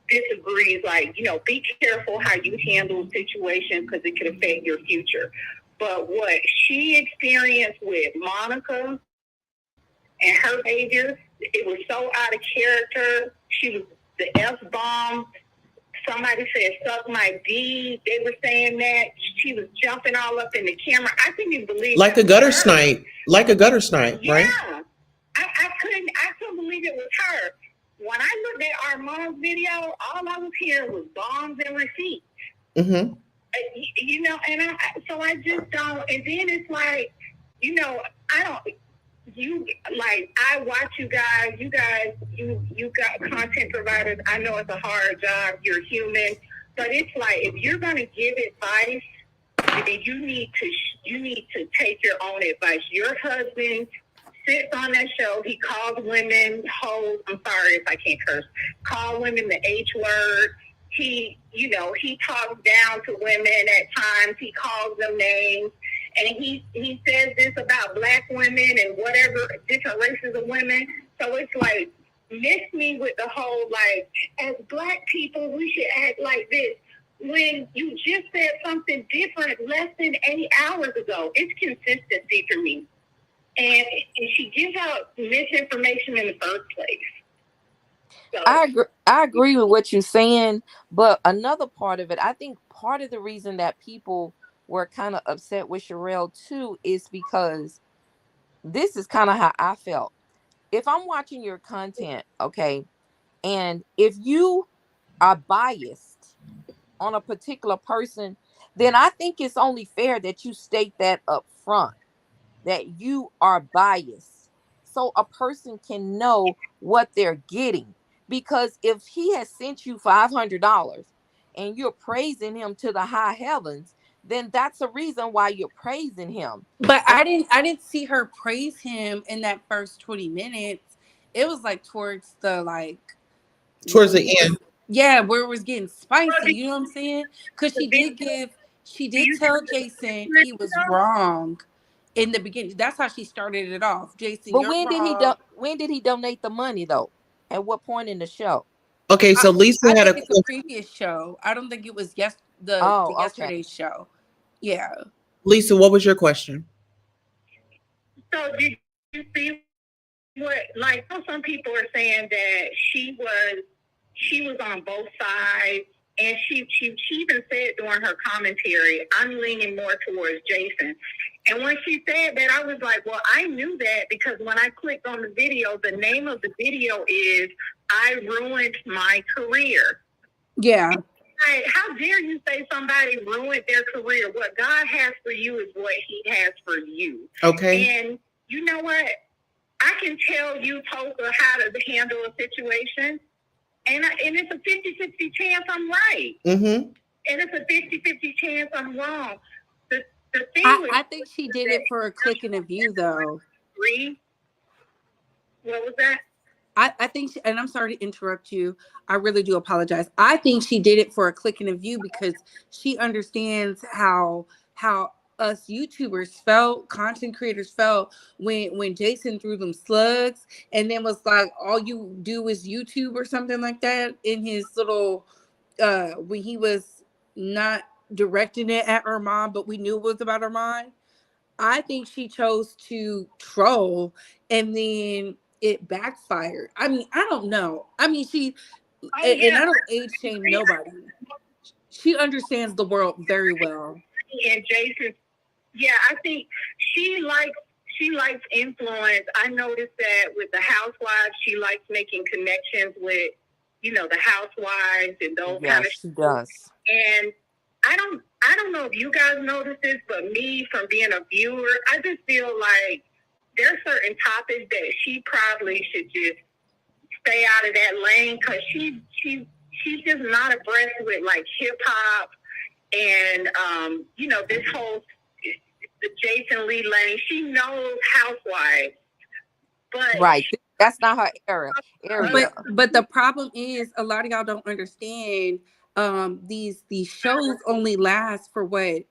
disagrees. Like, be careful how you handle situations because it could affect your future. But what she experienced with Monica and her behavior, it was so out of character. She was the F-bomb. Somebody said, suck my D. They were saying that. She was jumping all up in the camera. I couldn't even believe it. Like a gutter snipe. Like a gutter snipe, right? Yeah. I couldn't believe it was her. When I looked at Armand's video, all I was hearing was bombs and receipts. Mm-hmm. So I just don't. And then it's like, I watch you guys. You got content providers. I know it's a hard job. You're human, but it's like if you're gonna give advice, then you need to take your own advice. Your husband sits on that show. He calls women hoes. I'm sorry if I can't curse. Call women the H word. He talks down to women at times. He calls them names. And he says this about black women and whatever, different races of women. So it's like, miss me with the whole, like, as black people, we should act like this. When you just said something different less than 8 hours ago, it's consistency for me. And she gives out misinformation in the first place. So, I agree with what you're saying, but another part of it, I think part of the reason that people were kind of upset with Sharrell too is because this is kind of how I felt. If I'm watching your content, okay, and if you are biased on a particular person, then I think it's only fair that you state that up front, that you are biased, so a person can know what they're getting. Because if he has sent you $500 and you're praising him to the high heavens, then that's a reason why you're praising him. But I didn't see her praise him in that first 20 minutes. It was like towards the end. Yeah, where it was getting spicy, you know what I'm saying? Because she did tell Jason he was wrong in the beginning. That's how she started it off. Jason, but you're when wrong. when did he donate the money though? At what point in the show? Okay, so Lisa had it's a previous show. I don't think it was yesterday's show. Yeah. Lisa, what was your question? So did you see what, like, some people are saying that she was on both sides, and she even said during her commentary, I'm leaning more towards Jason. And when she said that, I was like, well, I knew that because when I clicked on the video, the name of the video is I Ruined My Career. Yeah. Like, how dare you say somebody ruined their career? What God has for you is what he has for you. Okay. And you know what? I can tell you, Tulsa, how to handle a situation. And it's a 50-50 chance I'm right. Mm-hmm. And it's a 50-50 chance I'm wrong. The thing I think she did it for a click and a view, though. What was that? I think, and I'm sorry to interrupt you. I really do apologize. I think she did it for a click and a view because she understands how us YouTubers felt, content creators felt when Jason threw them slugs and then was like, all you do is YouTube or something like that in his little, when he was not directing it at Armand, but we knew it was about Armand. I think she chose to troll and then it backfired. I mean, I don't know. I mean, and I don't age shame nobody. She understands the world very well. And Jason, yeah, I think she likes influence. I noticed that with the Housewives, she likes making connections with, the housewives and those kind of Yes, she does. And I don't know if you guys notice this, but me, from being a viewer, I just feel like there's certain topics that she probably should just stay out of that lane, because she's just not abreast with like hip hop and this whole the Jason Lee lane. She knows housewives, but Right. That's not her area. But the problem is, a lot of y'all don't understand. These shows only last for what,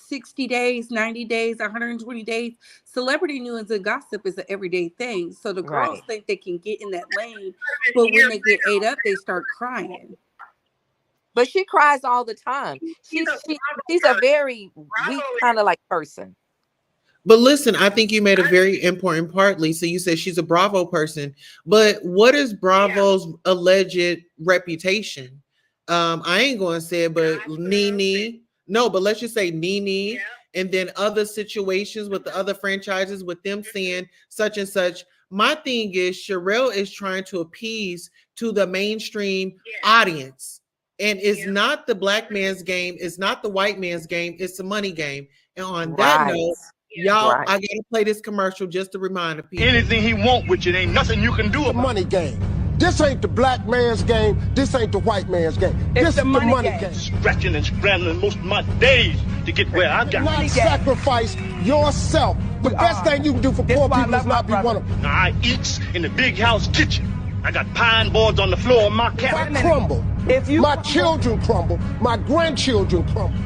60 days, 90 days, 120 days. Celebrity news and gossip is an everyday thing. So the girls Right. think they can get in that lane, but when they get ate up, they start crying. But she cries all the time. She's a very weak kind of like person. But listen, I think you made a very important part, Lisa. You said she's a Bravo person, but what is Bravo's alleged reputation? I ain't going to say it, but Nene. No, but let's just say Nene, and then other situations with the other franchises with them saying such and such. My thing is, Sharrell is trying to appease to the mainstream audience. And it's not the black man's game. It's not the white man's game. It's the money game. And on that note, y'all, I gotta play this commercial just to remind the people. Anything he want with you, ain't nothing you can do about it. Money game. This ain't the black man's game. This ain't the white man's game. This is the money game. Scratching and scrambling most of my days to get where I got. Not sacrifice yourself. The best thing you can do for poor people is not be one of them. Now, I eats in the big house kitchen. I got pine boards on the floor of my cabin. If I crumble, my children crumble, my grandchildren crumble.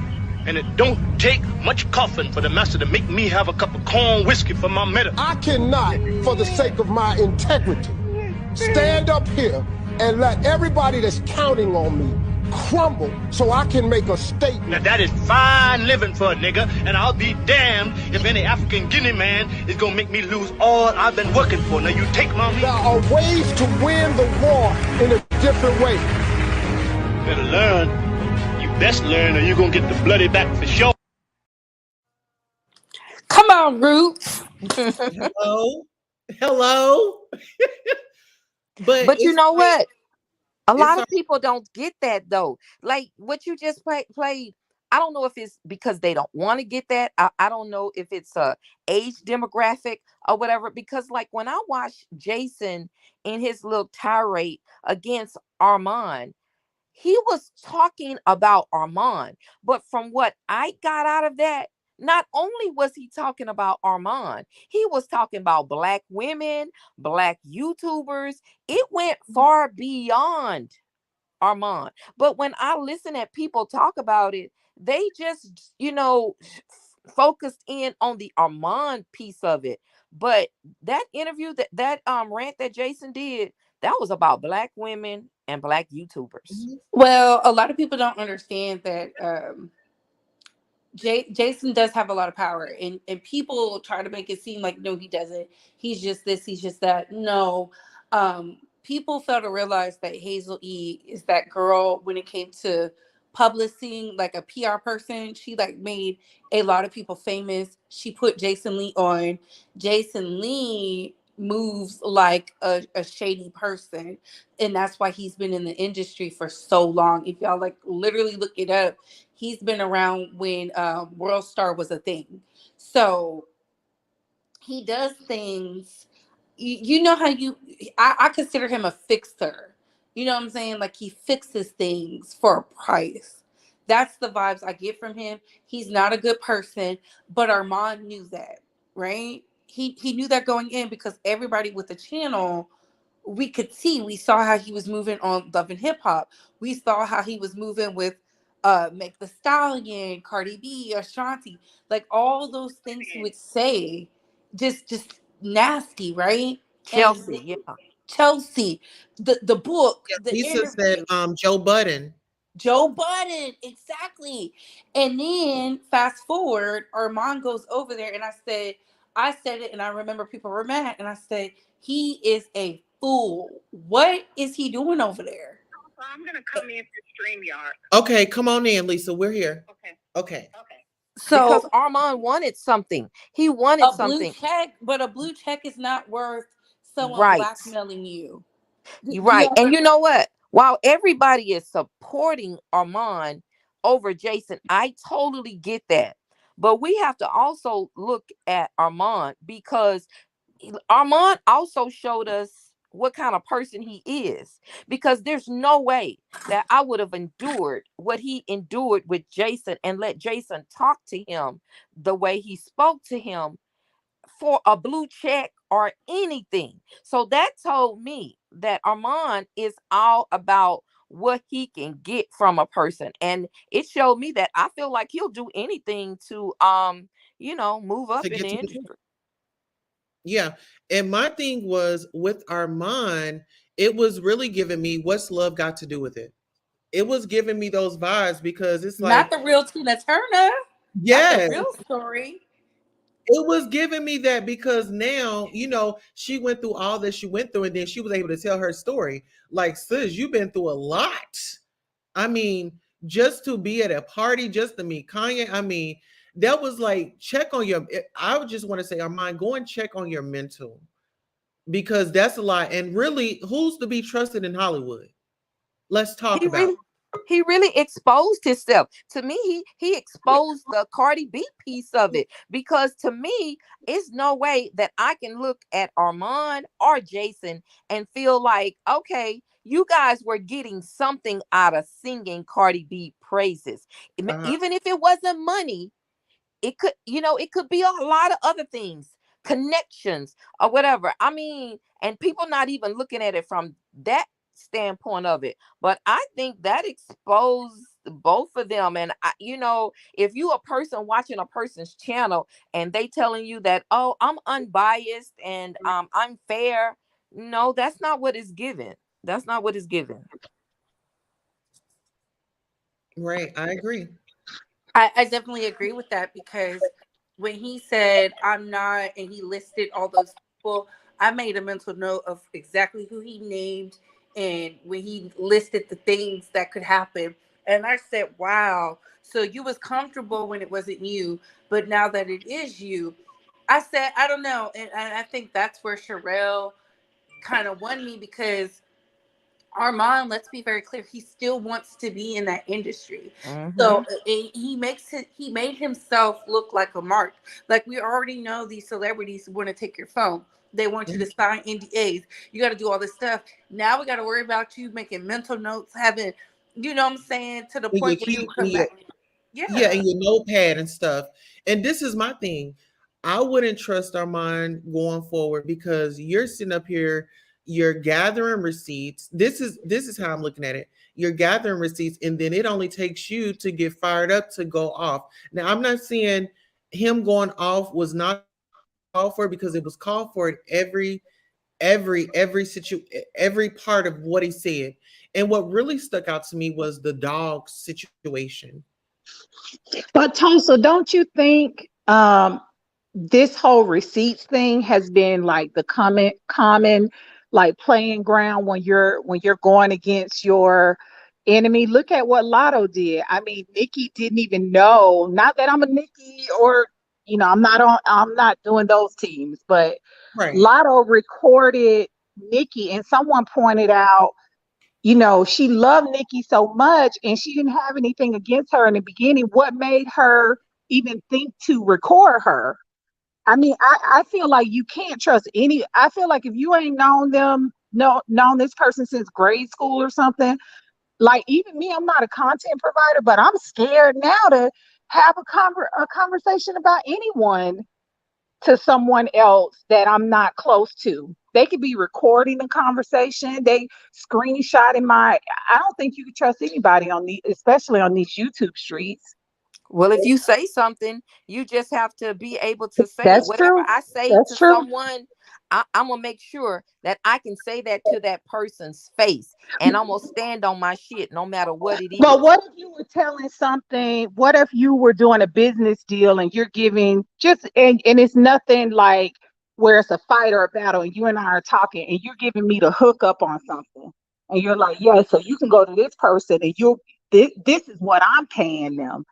And it don't take much coughing for the master to make me have a cup of corn whiskey for my medicine. I cannot, for the sake of my integrity, stand up here and let everybody that's counting on me crumble so I can make a statement. Now that is fine living for a nigga, and I'll be damned if any African Guinea man is gonna make me lose all I've been working for. Now you take my meat. There are ways to win the war in a different way. Better learn. You best learn, or you gonna get the bloody back for sure. Come on, Roots. Hello. But you know what? A lot of people don't get that though. Like what you just played. I don't know if it's because they don't want to get that. I don't know if it's a age demographic or whatever. Because like when I watched Jason in his little tirade against Armand, he was talking about Armand. But from what I got out of that, not only was he talking about Armand, he was talking about black women, black YouTubers. It went far beyond Armand. But when I listen at people talk about it, they just, focused in on the Armand piece of it. But that interview, that rant that Jason did, that was about black women and black YouTubers. Well, a lot of people don't understand that Jason does have a lot of power, and people try to make it seem like, no, he doesn't. He's just this, he's just that. No, people fail to realize that Hazel E is that girl when it came to publishing, like a PR person. She like made a lot of people famous. She put Jason Lee on. Jason Lee moves like a shady person, and that's why he's been in the industry for so long. If y'all like literally look it up, he's been around when World Star was a thing. So he does things, you know how I consider him a fixer. You know what I'm saying? Like he fixes things for a price. That's the vibes I get from him. He's not a good person, but Armand knew that, right? He knew that going in, because everybody with the channel, we saw how he was moving on Love and Hip Hop. We saw how he was moving with Meg the Stallion, Cardi B, Ashanti, like all those things he would say, just nasty, right? Chelsea, Chelsea, the book, the Lisa said Joe Budden. Joe Budden, exactly. And then fast forward, Armand goes over there, and I said it, and I remember people were mad, and I said, he is a fool. What is he doing over there? I'm gonna come in for StreamYard. Okay, come on in, Lisa. We're here. Okay. So because Armand wanted something. He wanted something. Blue check, but a blue check is not worth someone blackmailing you. Right. And you know what? While everybody is supporting Armand over Jason, I totally get that. But we have to also look at Armand, because Armand also showed us what kind of person he is. Because there's no way that I would have endured what he endured with Jason and let Jason talk to him the way he spoke to him for a blue check or anything. So that told me that Armand is all about what he can get from a person. And it showed me that I feel like he'll do anything to move up To in get the to the point. industry. Yeah. And my thing was with Armand, it was really giving me what's love got to do with it? It was giving me those vibes because it's Not like, the real Tina Turner. Not the yes, real story. it was giving me that because now, she went through all that she went through and then she was able to tell her story. Like, sis, you've been through a lot. I mean, just to be at a party, just to meet Kanye, I mean, that was like, check on your, I would just want to say, Armand, go and check on your mental because that's a lot. And really, who's to be trusted in Hollywood? Let's talk He about really he really exposed himself. To me, he exposed the Cardi B piece of it, because to me, it's no way that I can look at Armand or Jason and feel like, okay, you guys were getting something out of singing Cardi B praises. uh, Even if it wasn't money, it could be a lot of other things, connections or whatever. I mean, and people not even looking at it from that standpoint of it. But I think that exposed both of them. And if you a person watching a person's channel and they telling you that, oh, I'm unbiased and I'm fair, no, that's not what is given. That's not what is given. right. I agree. I definitely agree with that because when he said I'm not and he listed all those people, I made a mental note of exactly who he named and when he listed the things that could happen. And I said, wow, so you was comfortable when it wasn't you, but now that it is you, I said, I don't know. And I think that's where Sharrell kind of won me because Armand, let's be very clear, he still wants to be in that industry. So Hmm. he made himself look like a mark. Like we already know these celebrities want to take your phone. They want you to sign NDAs. You got to do all this stuff. Now we got to worry about you making mental notes, having, you know what I'm saying, to the In your point where you cue, come back. yeah, Yeah. and your notepad and stuff. And this is my thing. I wouldn't trust Armand going forward because you're sitting up here, you're gathering receipts. This is how I'm looking at it. You're gathering receipts, and then it only takes you to get fired up to go off. Now, I'm not saying him going off was not called for because it was called for at every part of what he said. And what really stuck out to me was the dog situation. But Tulsa, don't you think this whole receipts thing has been like the common like playing ground when you're going against your enemy? Look at what Lotto did. I mean, Nicki didn't even know. Not that I'm a Nicki or I'm not doing those teams, but Right. Lotto recorded Nicki, and someone pointed out, she loved Nikki so much and she didn't have anything against her in the beginning. What made her even think to record her? I mean, I feel like you can't trust any. I feel like if you ain't known this person since grade school or something, like even me, I'm not a content provider, but I'm scared now to have a conversation about anyone to someone else that I'm not close to. They could be recording the conversation. They screenshotting I don't think you can trust anybody on these, especially on these YouTube streets. Well, if you say something, you just have to be able to say it. That's Whatever true. I say That's to true. someone, I'm gonna make sure that I can say that to that person's face, and I'm gonna stand on my shit no matter what it But is. what if you were telling something? What if you were doing a business deal and you're giving and it's nothing like where it's a fight or a battle and you and I are talking and you're giving me the hookup on something. And you're like, yeah, so you can go to this person and this is what I'm paying them.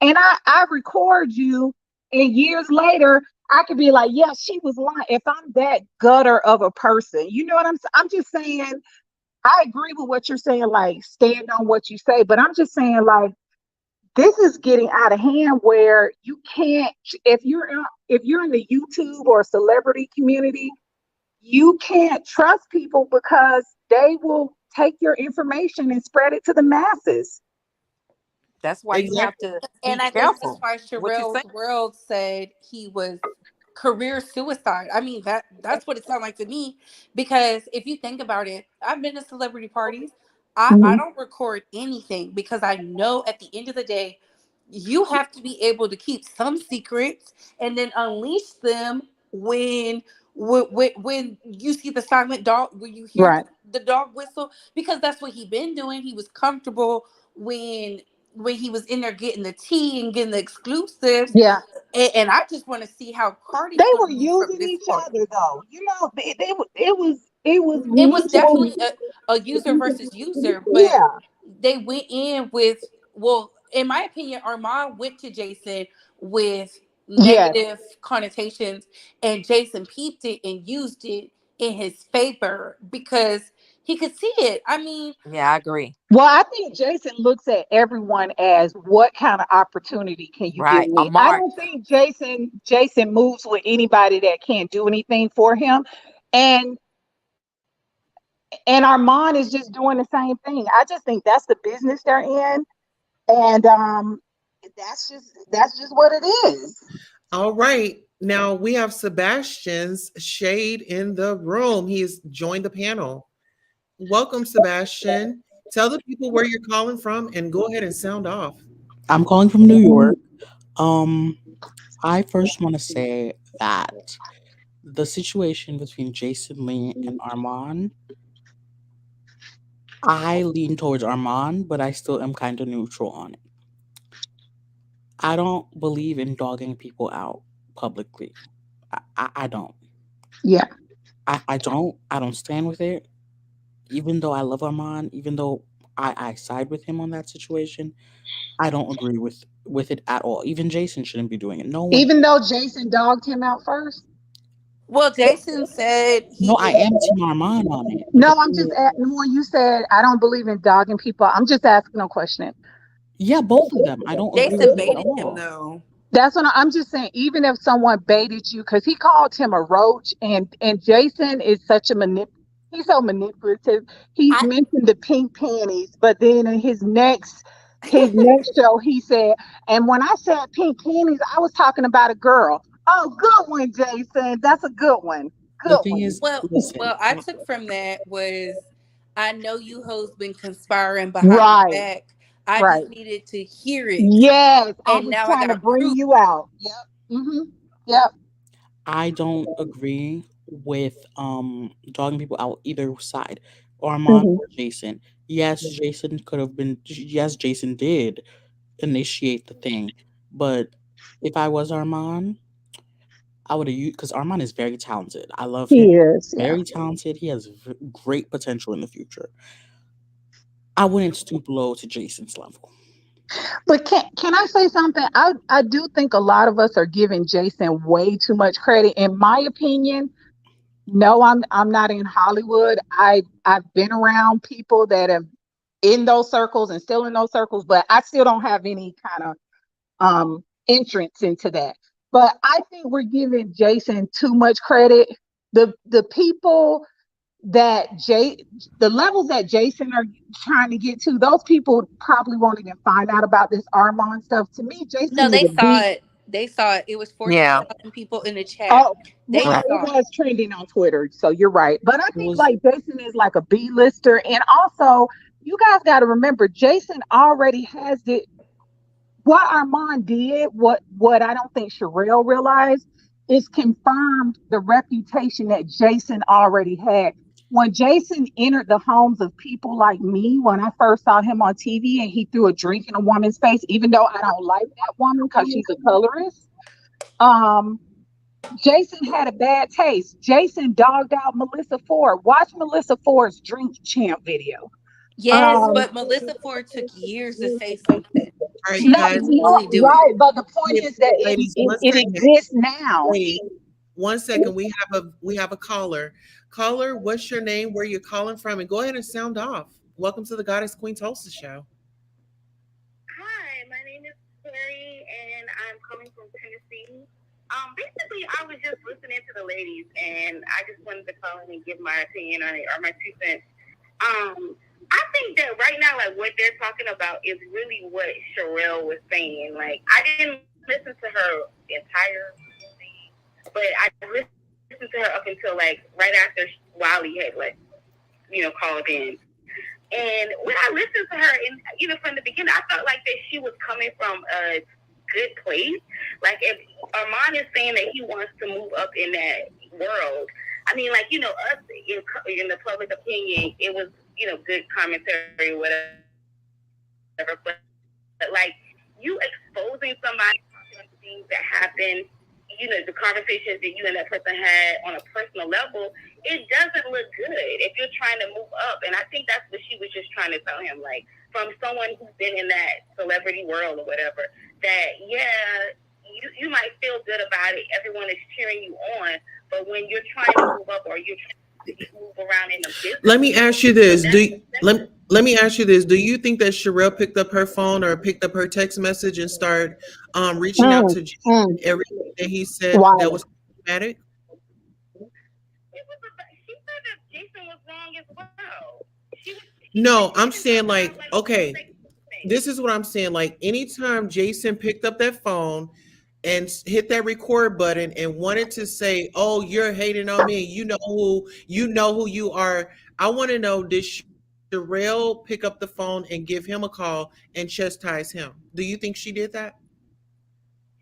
And I record you, and years later, I could be like, yeah, she was lying. If I'm that gutter of a person, you know what I'm saying? I'm just saying, I agree with what you're saying, like stand on what you say, but I'm just saying like this is getting out of hand where you can't if you're in the YouTube or celebrity community, you can't trust people because they will take your information and spread it to the masses. That's why you have Exactly. to be And I think that's careful why what you say. Sharrell's World said he was career suicide. I mean, that's what it sounded like to me. Because if you think about it, I've been to celebrity parties. I Mhm. don't record anything because I know at the end of the day, you have to be able to keep some secrets and then unleash them when you see the silent dog, when you hear Right. the dog whistle, because that's what he been doing. He was comfortable when he was in there getting the tea and getting the exclusives. Yeah. And I just want to see how They Cardi's going were to move from using this each point. other though. You know, it was It was mutual. definitely a user versus user, but Yeah. they went in with, well, in my opinion, Armand went to Jason with Yes. negative connotations, and Jason peeped it and used it in his favor because he could see it. I mean, Yeah, I agree. Well, I think Jason looks at everyone as what kind of opportunity can you give Right. A me? I mark. don't think Jason moves with anybody that can't do anything for him. And and Armand is just doing the same thing. I just think that's the business they're in. And that's just what it is. All right. Now we have Sebastian's shade in the room. He's joined the panel. Welcome, Sebastian. Tell the people where you're calling from and go ahead and sound off. I'm calling from New York. Um, I first want to say that the situation between Jason Lee and Armand, I lean towards Armand, but I still am kind of neutral on it. I don't believe in dogging people out publicly. I don't. Yeah. I don't. I don't stand with it. Even though I love Armand, even though I side with him on that situation, I don't agree with it at all. Even Jason shouldn't be doing it. No one. Even though Jason dogged him out first. well, Jason said he No, I did. am Team Armand on it No, because I'm just when you said I don't believe in dogging people. I'm just asking a question. yeah, both of them. I don't agree Jason with it at baited him all. though. That's what I'm just saying. Even if someone baited you, because he called him a roach, and Jason is such a he's so manipulative. He's I mentioned the pink panties, but then in his next show, he said, and when I said pink panties, I was talking about a girl. Oh, good one, Jason. That's a good one. The Good thing one. is, listen, well, I took from that was, I know you hoes been conspiring behind my Right, back. I right. just needed to hear it, Yes, I and was now I trying to got bring proof. you out. Yep. Yep. I don't agree with dogging people out either side, Armand hmm or Jason. Yes, Jason could have been. Yes, Jason did initiate the thing, but if I was Armand, I would have used because Armand is very talented. I love him. He is. Yeah. Very talented. He has great potential in the future. I wouldn't stoop low to Jason's level. But can I say something? I do think a lot of us are giving Jason way too much credit. In my opinion, no, I'm not in Hollywood. I've been around people that have in those circles and still in those circles, but I still don't have any kind of entrance into that. But I think we're giving Jason too much credit. The people that the levels that Jason are trying to get to, those people probably won't even find out about this Armand stuff. To me, No, Jason is they a saw beat. it. They saw it. It was Yeah. 14,000 people in the chat. Oh, They well, Right. it saw was it. trending on Twitter, so you're right. But I It think was like Jason is like a B-lister, and also you guys got to remember, Jason already has it. What Armand did, what I don't think Sharrell realized, is confirmed the reputation that Jason already had. When Jason entered the homes of people like me, when I first saw him on TV and he threw a drink in a woman's face, even though I don't like that woman because she's a colorist, um, Jason had a bad taste. Jason dogged out Melissa Ford. Watch Melissa Ford's Drink Champ video. Yes, Um, but Melissa Ford took years to say something. All right, She you no, didn't guys. just no, fully do it. right. But the point Hey, is that ladies, it, one it second. exists now. Ladies, 1 second. We have a caller. Caller, what's your name? Where you're calling from? And go ahead and sound off. Welcome to the Goddess Queen Tulsa show. Hi, my name is Terry, and I'm coming from Tennessee. Basically, I was just listening to the ladies, and I just wanted to call in and give my opinion on it, or my 2 cents. I think that right now, like, what they're talking about is really what Sharrell was saying. Like, I didn't listen to her entire movie, but I listened to her up until, like, right after Wiley had, like, called in. And when I listened to her, and from the beginning, I felt like that she was coming from a good place. Like, if Armand is saying that he wants to move up in that world, I mean, like, us in the public opinion, it was, good commentary, whatever. But like, you exposing somebody to things that happen, the conversations that you and that person had on a personal level, it doesn't look good if you're trying to move up. And I think that's what she was just trying to tell him, like, from someone who's been in that celebrity world or whatever, that, yeah, you might feel good about it. Everyone is cheering you on. But when you're trying to move up, or you're trying to move around in the business. Let me ask you this. Let me ask you this. Do you think that Sharrell picked up her phone or picked up her text message and started reaching out to Jason, everything that he said that was problematic? She said that Jason was wrong as well. No, I'm saying, like, okay, this is what I'm saying. Like, anytime Jason picked up that phone and hit that record button and wanted to say, "Oh, you're hating on me. You know who you are." I want to know, did Sharrell pick up the phone and give him a call and chastise him? Do you think she did that?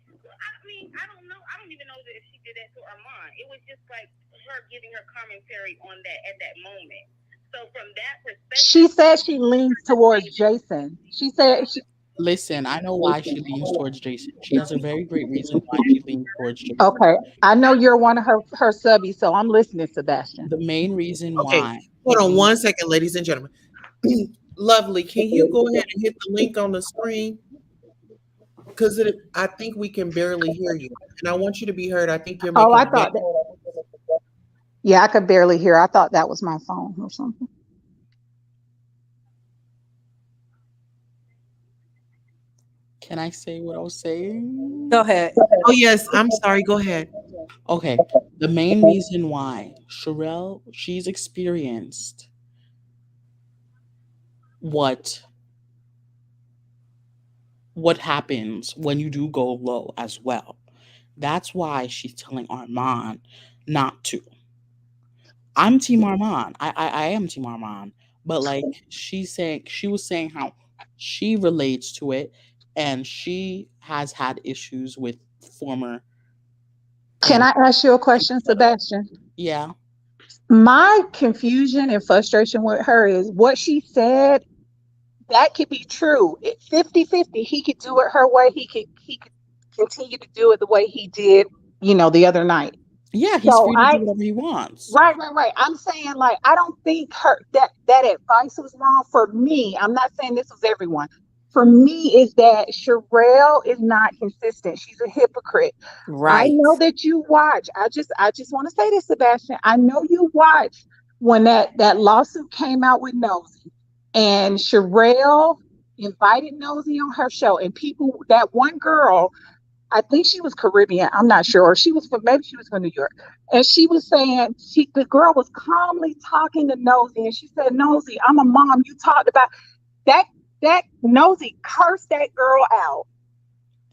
I mean, I don't know. I don't even know if she did that to Armand. It was just like her giving her commentary on that at that moment. So from that perspective, She said she leans towards Jason. She said she. Listen, I know why she leans towards Jason. She has a very great reason why she leans towards Jason. Okay, I know you're one of her subbies, so I'm listening, Sebastian. The main reason Okay, why. hold on 1 second, ladies and gentlemen. Lovely, can you go ahead and hit the link on the screen? Because I think we can barely hear you, and I want you to be heard. I think you're Oh, making I a big. thought that. Yeah, I could barely hear. I thought that was my phone or something. Can I say what I was saying? Go ahead. Oh yes, I'm sorry. Go ahead. Okay. The main reason why Sharrell, she's experienced what happens when you do go low as well. That's why she's telling Armand not to. I'm Team Armand. I am Team Armand. But like she was saying how she relates to it, and she has had issues with former. Can I ask you a question, Sebastian? Yeah. My confusion and frustration with her is what she said. That could be true. 50-50. He could do it her way. He could continue to do it the way he did, the other night. Yeah, he's So free to do whatever he wants. right. I'm saying, like, I don't think that advice was wrong for me. I'm not saying this was everyone. For me, is that Sharrell is not consistent. She's a hypocrite. I Right. know that you watch. I just want to say this, Sebastian. I know you watched when that lawsuit came out with Nosey, and Sharrell invited Nosey on her show, and that one girl, I think she was Caribbean. I'm not sure. Maybe she was from New York. And she was saying, the girl was calmly talking to Nosey, and she said, "Nosey, I'm a mom. You talked about that." That Nosey cursed that girl out.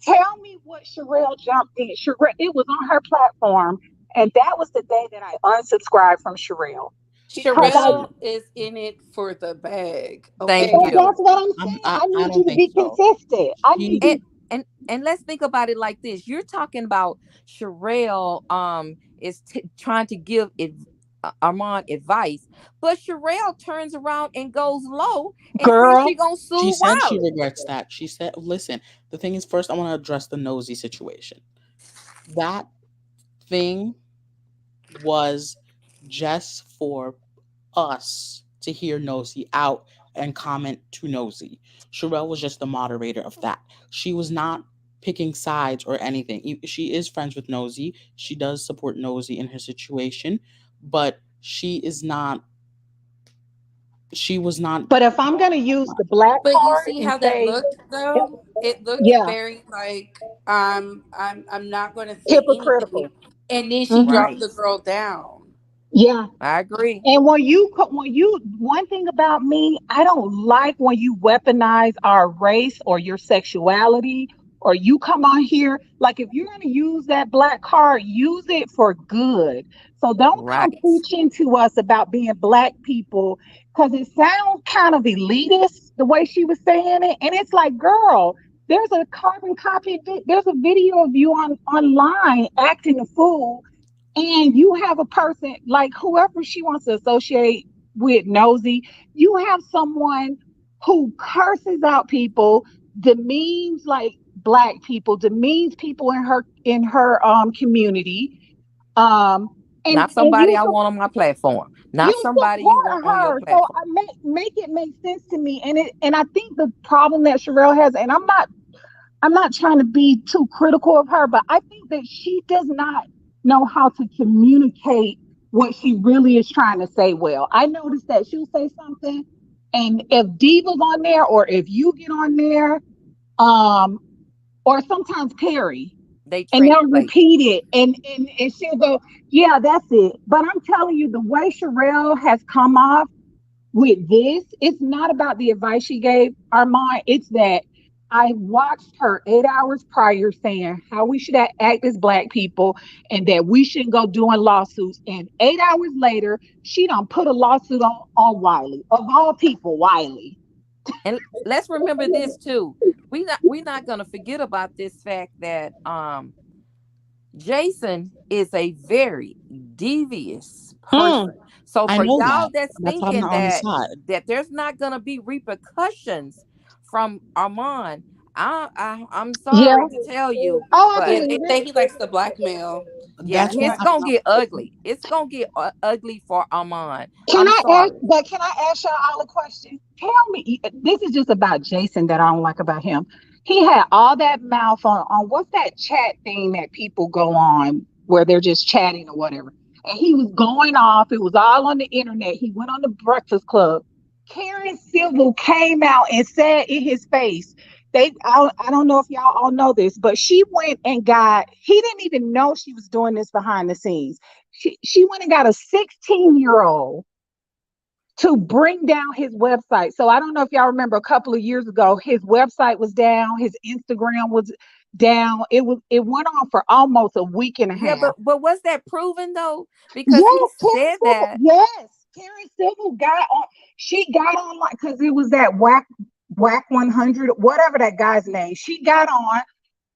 Tell me what Sharrell jumped in. Sharrell, it was on her platform, and that was the day that I unsubscribed from Sharrell. Sharrell is in it for the bag. Thank And you. that's what I'm saying. I need don't you to be think so. consistent. I need you. And let's think about it like this. You're talking about Sharrell is trying to give Armand advice, but Sharrell turns around and goes low and says she gonna sue She said she Wiley. regrets that. She said, listen, the thing is, first I want to address the Nosey situation. That thing was just for us to hear Nosey out and comment to Nosey. Sharrell was just the moderator of that. She was not picking sides or anything. She is friends with Nosey. She does support Nosey in her situation, but she is not. She was not. But if I'm gonna use the black But you card see and how that say, looked though? It looked yeah, very like I'm not gonna say anything. hypocritical. And then she Hmm. dropped Right. the girl down. Yeah. I agree. And one thing about me, I don't like when you weaponize our race or your sexuality, or you come on here. Like, if you're going to use that black card, use it for good. So don't come Right. preaching to us about being black people, because it sounds kind of elitist the way she was saying it. And it's like, girl, there's a carbon copy. There's a video of you online acting a fool, and you have a person like whoever she wants to associate with, Nosey. You have someone who curses out people, demeans like black people, demeans people in her community. Um Not and somebody I want on my platform. Not you somebody you support want on your her. So platform. I make it make sense to me. And I think the problem that Sharrell has, and I'm not trying to be too critical of her, but I think that she does not know how to communicate what she really is trying to say well. I noticed that she'll say something, and if Diva's on there, or if you get on there, um, or sometimes Perry, They and they'll translate. repeat it, and she'll go, yeah, that's it. But I'm telling you, the way Sharrell has come off with this, it's not about the advice she gave Armand. It's that I watched her 8 hours prior saying how we should act as black people, and that we shouldn't go doing lawsuits. And 8 hours later, she done put a lawsuit on Wiley. Of all people, Wiley. And let's remember this too. We not gonna forget about this fact that Jason is a very devious Mm, person. So I for know y'all that. that's That's why I'm thinking not on his that side. there's not gonna be repercussions from Armand, I'm yeah. sorry to tell you, Oh, I Yeah, but they believe it. say he likes to blackmail. yeah, That's why it's I'm. gonna get ugly. It's gonna get ugly for Armand. Can I'm I ask? sorry. But can I ask y'all all a question? Tell me. This is just about Jason that I don't like about him. He had all that mouth on what's that chat thing that people go on where they're just chatting or whatever. And he was going off. It was all on the internet. He went on the Breakfast Club. Karen Civil came out and said in his face, I don't know if y'all all know this, but she went and he didn't even know she was doing this behind the scenes. She went and got a 16-year-old to bring down his website. So I don't know if y'all remember, a couple of years ago, his website was down, his Instagram was down. It went on for almost a week and a Yeah, half. but was that proven though? Because he Yes, Karen said Civil. that. Yes, Karen Civil got on. She got on like, because it was that whack 100, whatever that guy's name. She got on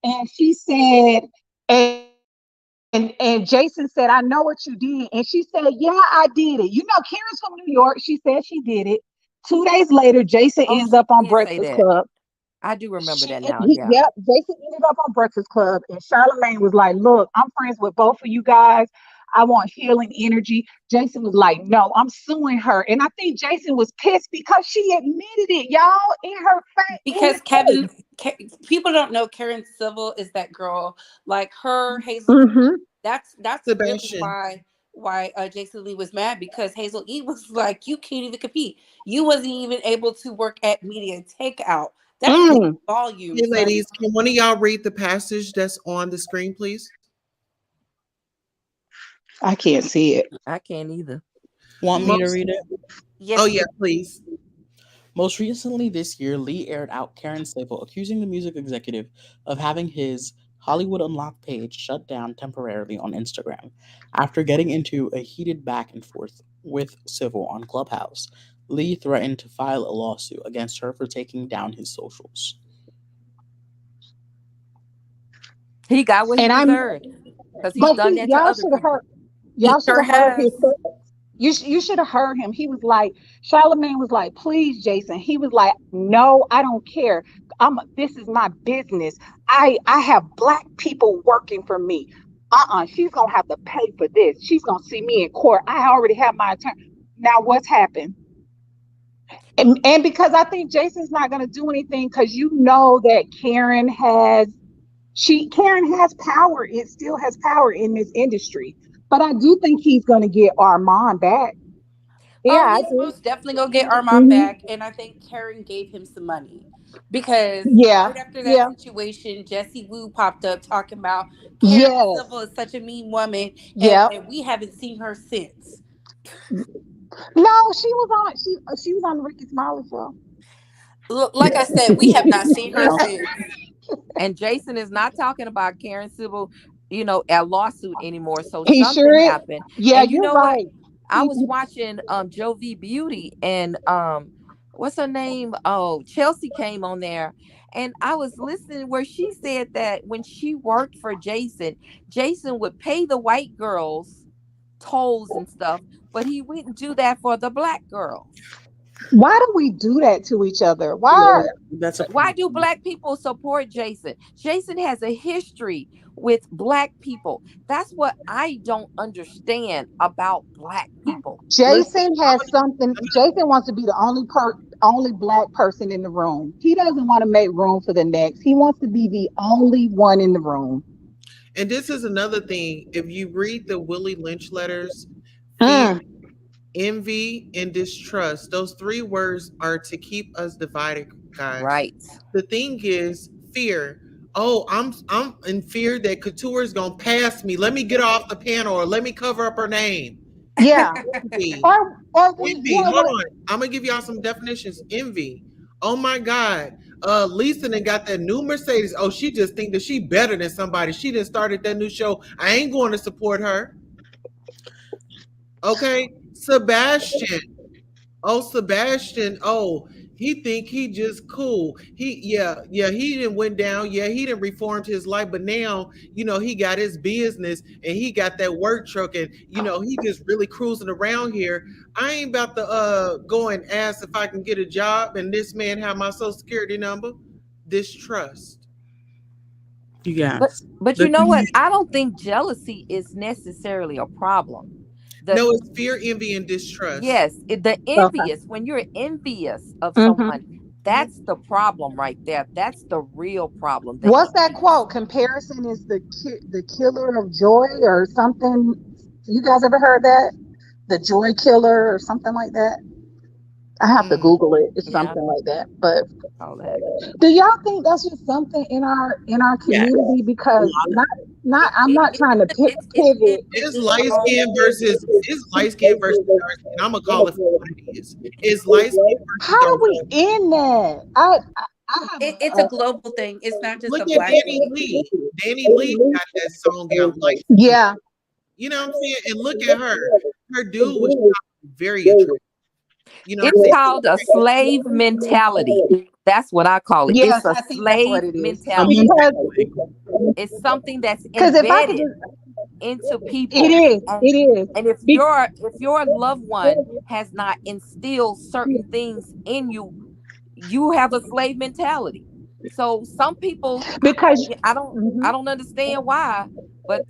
and she said, and Jason said, I know what you did. And she said, yeah, I did it. Karen's from New York. She said she did it. 2 days later, Jason Oh, ends she up on did say Breakfast that. Club. I do remember that now. He, Yeah. yep, Jason ended up on Breakfast Club, and Charlamagne was like, "Look, I'm friends with both of you guys. I want healing energy." Jason was like, "No, I'm suing her," and I think Jason was pissed because she admitted it, y'all, in her face. In Because his face. People don't know Karen Civil is that girl. Like her, Hazel. Mm-hmm. That's really Sebastian. why Jason Lee was mad, because Hazel E was like, you can't even compete. You wasn't even able to work at Media Takeout. That speaks Mm, Hey, volumes, honey. ladies, can one of y'all read the passage that's on the screen, please? I can't see it. I can't either. Want me to Most, read it? oh Yes, yeah, please. please. Most recently this year, Lee aired out Karen Civil accusing the music executive of having his Hollywood Unlocked page shut down temporarily on Instagram after getting into a heated back and forth with Civil on Clubhouse. Lee threatened to file a lawsuit against her for taking down his socials. He got what he And I'm, deserved because he's but done see, that to y'all other should have heard. people. He Y'all should sure have heard has. his. You should have heard him. He was like, Charlamagne was like, please, Jason. He was like, no, I don't care. This is my business. I have black people working for me. She's gonna have to pay for this. She's gonna see me in court. I already have my attorney. Now what's happened? And because I think Jason's not gonna do anything, because that Karen has power. It still has power in this industry. But I do think he's going to get Armand back. Oh, Yeah, I he's do. most definitely gonna get Armand Hmm. back, and I think Karen gave him some money because Yeah. right after that Yeah. situation, Jesse Wu popped up talking about Karen Yes. Civil is such a mean woman, Yep. and we haven't seen her since. No, she was on the Ricky Smiley show. Like I said, we have not seen her No. since. And Jason is not talking about Karen Civil, a lawsuit anymore. So He sure something is. happened. Yeah, And you you're know what? right. I was watching Joe V Beauty and what's her name? Oh, Chelsea came on there. And I was listening where she said that when she worked for Jason, Jason would pay the white girls tolls and stuff, but he wouldn't do that for the black girls. Why do we do that to each other? Yeah, Why? that's a Why do problem. black people support Jason? Jason has a history with black people. That's what I don't understand about black people. Listen, Jason has something. Jason wants to be the only black person in the room. He doesn't want to make room for the next. He wants to be the only one in the room. And this is another thing. If you read the Willie Lynch letters, fear, Mm. envy, and distrust, those three words are to keep us divided, guys. Right. The thing is fear. Oh, I'm in fear that Couture is gonna pass me. Let me get off the panel or let me cover up her name. Yeah. Envy. Or we, Envy. yeah, Hold what? on. I'm gonna give y'all some definitions. Envy. Oh my God. Lisa done got that new Mercedes. Oh, she just think that she better than somebody. She done started that new show. I ain't going to support her. Okay. Sebastian. Oh, Sebastian. Oh, he think he just cool. Yeah, he didn't went down. Yeah, he didn't reformed his life, but now, he got his business and he got that work truck and he just really cruising around here. I ain't about to go and ask if I can get a job and this man have my social security number. Distrust. But yes. but The you know thing what? is, I don't think jealousy is necessarily a problem. The No, it's fear, envy, and distrust. Yes, the Okay. envious, when you're envious of Hmm. someone, that's the problem right there. That's the real problem. The What's that envious. quote? Comparison is the killer of joy or something. You guys ever heard that? The joy killer or something like that. I have to Mm, Google it. It's yeah, something like that. But all that. do y'all think that's just something in our yeah, community? a Because lot of not I'm It, not it, trying to pivot. It's it's light all skin versus dark skin. I'm gonna call it for what it is. It's light skin versus How dark do we skin. end that? I have It's a global thing. It's not just Look a at black Danny thing. Lee. Danny Lee got that song out, Light Skin. yeah. You know what I'm saying? And look at her. Her dude was very attractive. You know what I'm it's saying? called a slave mentality. That's what I call it. Yes, It's a I think that's what slave it is. a mentality. Because mentality. It's something that's if I could embedded just, into it people. is, And it is. and if Be- your loved one has not instilled certain things in you, you have a slave mentality. So some people, because I don't mhm. I don't understand why, but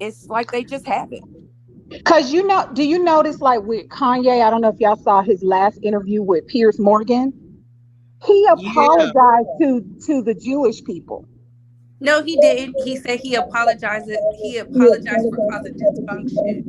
it's like they just have it. Because do you notice like with Kanye? I don't know if y'all saw his last interview with Piers Morgan. He Yeah. apologized to the Jewish people. No, he didn't. He said he apologized. He apologized for causing dysfunction.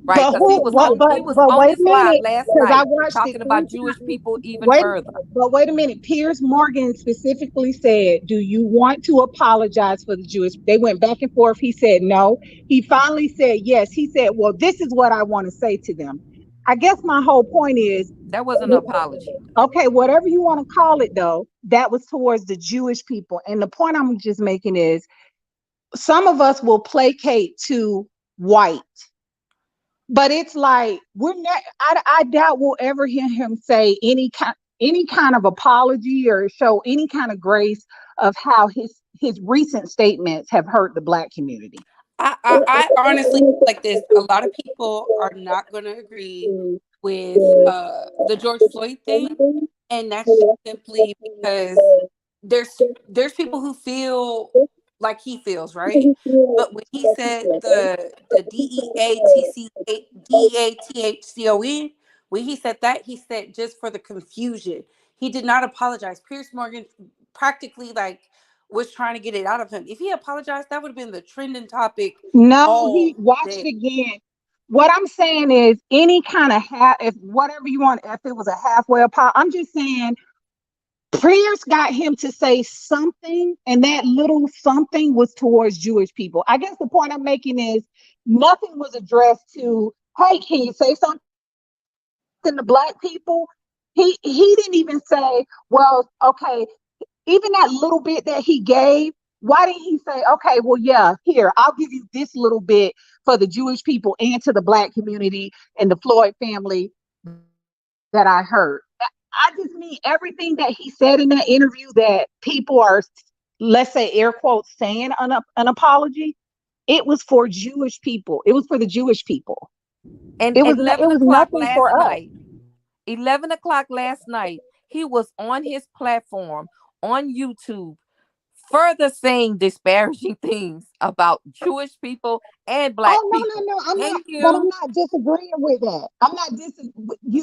Right? But Because he who? was What? on he was But on wait this a live minute, last because I night watched it talking about 3 Jewish people even Wait, further. but wait a minute. Piers Morgan specifically said, "Do you want to apologize for the Jewish?" They went back and forth. He said no. He finally said yes. He said, "Well, this is what I want to say to them." I guess my whole point is, That wasn't an apology. okay, whatever you want to call it, though, that was towards the Jewish people. And the point I'm just making is, some of us will placate to white. But it's like we're not. I doubt we'll ever hear him say any kind of apology or show any kind of grace of how his recent statements have hurt the black community. I honestly like this. A lot of people are not going to agree with the George Floyd thing, and that's just simply because there's people who feel like he feels, right? But when he said the DEATHCON, when he said that, he said just for the confusion. He did not apologize. Pierce Morgan practically like was trying to get it out of him. If he apologized, that would have been the trending topic No, he all watch it day. again. What I'm saying is any kind of if whatever you want, if it was a halfway apart, I'm just saying prayers got him to say something, and that little something was towards Jewish people. I guess the point I'm making is nothing was addressed to, hey, can you say something to black people? He didn't even say, well, okay, even that little bit that he gave, why didn't he say, okay, well, yeah, here, I'll give you this little bit for the Jewish people and to the black community and the Floyd family that I heard. I just mean everything that he said in that interview that people are, let's say, air quotes, saying an apology. It was for Jewish people. It was for the Jewish people. And It at was 11 o'clock nothing last for us. night, 11 o'clock last night, he was on his platform on YouTube, further saying disparaging things about Jewish people and black Oh people. no, I'm not. Thank But I'm you. not disagreeing with that. I'm not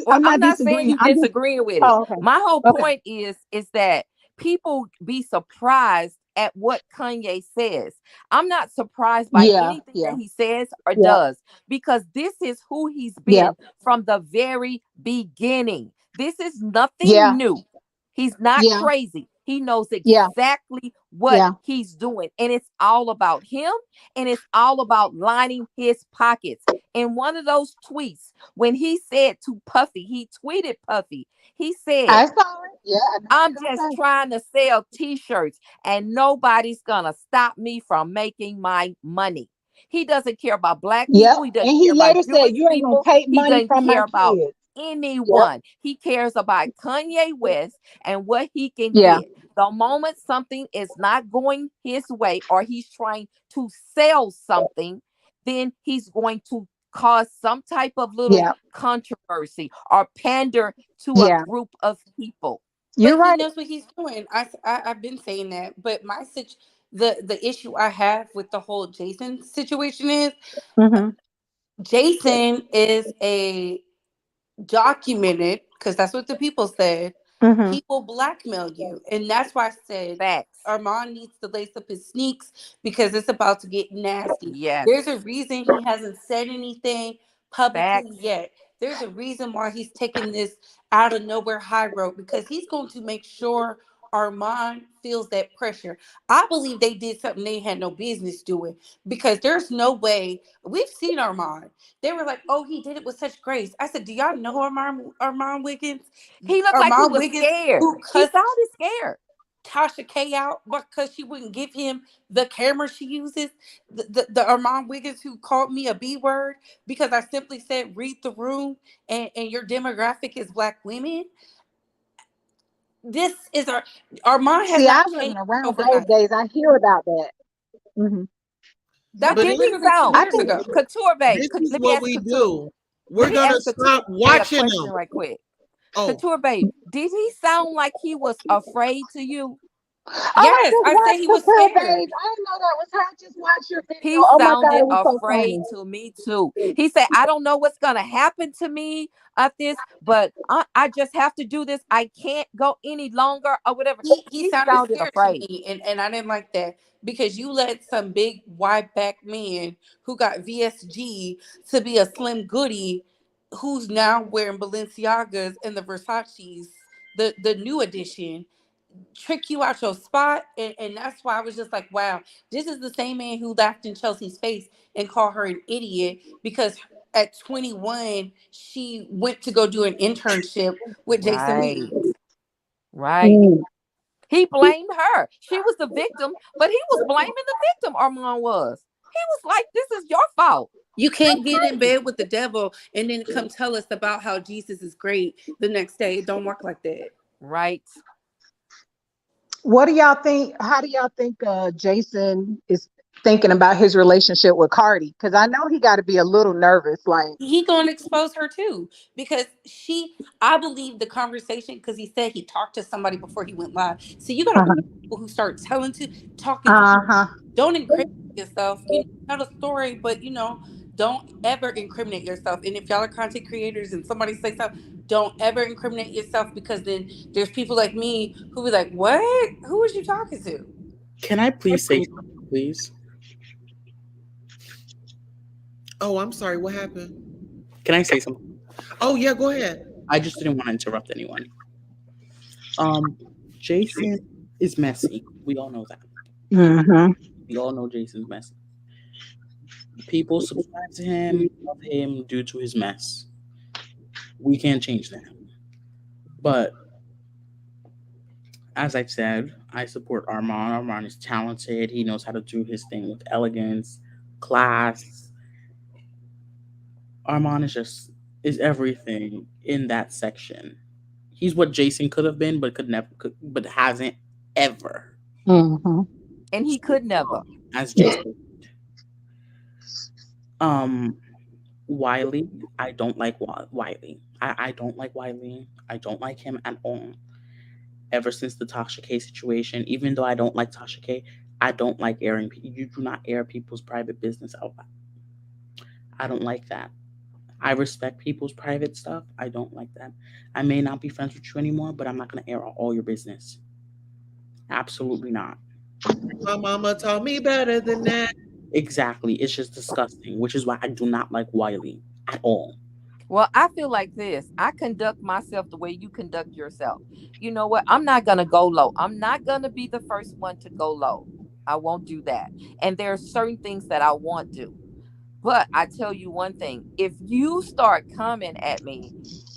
Well, I'm I'm not not saying disagreeing. you I'm just. disagreeing with it. Oh, okay. My whole Okay. point is that people be surprised at what Kanye says. I'm not surprised by Yeah. anything Yeah. that he says or Yeah. does, because this is who he's Yeah. been from the very beginning. This is nothing Yeah. new. He's not Yeah. crazy. He knows Yeah. exactly what Yeah. he's doing. And it's all about him, and it's all about lining his pockets. In one of those tweets, when he said to Puffy, he tweeted Puffy, he said, I saw it. Yeah. I know I'm what you're just gonna say. trying to sell t-shirts and nobody's gonna stop me from making my money. He doesn't care about black Yep. people. He And doesn't he care about later said, Jewish "You ain't gonna people. take He money doesn't from my care about kids." Yep. anyone. He cares about Kanye West and what he can Yeah. get. The moment something is not going his way or he's trying to sell something, then he's going to cause some type of little Yeah. controversy or pander to a Yeah. group of people. You're But he right. knows what he's doing. I've been saying that. But the issue I have with the whole Jason situation is Mm-hmm. Jason is a documented, because that's what the people said, Mm-hmm. he will blackmail you. And that's why I said Facts. Armand needs to lace up his sneaks because it's about to get nasty. Yes. There's a reason he hasn't said anything publicly Facts. yet. There's a reason why he's taking this out of nowhere high road, because he's going to make sure Armand feels that pressure. I believe they did something they had no business doing, because there's no way. We've seen Armand. They were like, "Oh, he did it with such grace." I said, "Do y'all know Armand Wiggins? He looked like he Armand was Wiggins scared. who He cussed sounded scared. Tasha K out because she wouldn't give him the camera she uses. The Armand Wiggins who called me a B word because I simply said read the room, and your demographic is black women. This is Armand has See, I not wasn't changed around those overnight. days. I hear about that. Hmm. That But was But did he literally two sound I years think. ago. Couture Bay? this is Let me what ask we Couture. do. Let We're me gonna ask Couture stop Bay a watching question them. right quick. Oh, Couture Bay, did he sound like he was afraid to you? Oh, I Yes, just I said watched he was Couture scared. Babes. I didn't know that was her. I just watched your video. He Oh my God, sounded it was so afraid funny. to me too. He said, I don't know what's going to happen to me at this, but I just have to do this. I can't go any longer or whatever. He He sounded sounded scared to afraid. me, and I didn't like that, because you let some big wide back man who got VSG to be a slim goody who's now wearing Balenciagas and the Versace's, the new edition, trick you out your spot. And that's why I was just like, wow, this is the same man who laughed in Chelsea's face and called her an idiot because at 21 she went to go do an internship with Jason Lee. Right. Right. Mm. He blamed her. She was the victim, but he was blaming the victim, Armand was. He was like, this is your fault. You can't That's get in crazy. bed with the devil and then come tell us about how Jesus is great the next day. It don't work like that. Right. What do y'all think? How do y'all think Jason is thinking about his relationship with Cardi? Because I know he got to be a little nervous. Like, He gonna expose her too, because I believe the conversation, because he said he talked to somebody before he went live. So you gotta believe uh-huh, people who start talking to, uh-huh. don't incriminate yourself. Tell a story, but don't ever incriminate yourself. And if y'all are content creators and somebody say something, don't ever incriminate yourself, because then there's people like me who be like, what? Who was you talking to? Can I please say something, please? Oh, I'm sorry. What happened? Can I say something? Oh, yeah, go ahead. I just didn't want to interrupt anyone. Jason is messy. We all know that. Mm-hmm. We all know Jason's messy. People subscribe to him, love him due to his mess. We can't change that. But as I've said, I support Armand. Armand is talented. He knows how to do his thing with elegance, class. Armand is everything in that section. He's what Jason could have been, but but hasn't ever. Mm-hmm. And he could never. As Jason. Wiley, I don't like Wiley. I don't like Wiley. I don't like him at all. Ever since the Tasha K situation, even though I don't like Tasha K, I don't like airing. You do not air people's private business out. I don't like that. I respect people's private stuff. I don't like that. I may not be friends with you anymore, but I'm not going to air all your business. Absolutely not. My mama taught me better than that. Exactly. It's just disgusting, which is why I do not like Wiley at all. Well, I feel like this. I conduct myself the way you conduct yourself. You know what? I'm not going to go low. I'm not going to be the first one to go low. I won't do that. And there are certain things that I won't do. But I tell you one thing. If you start coming at me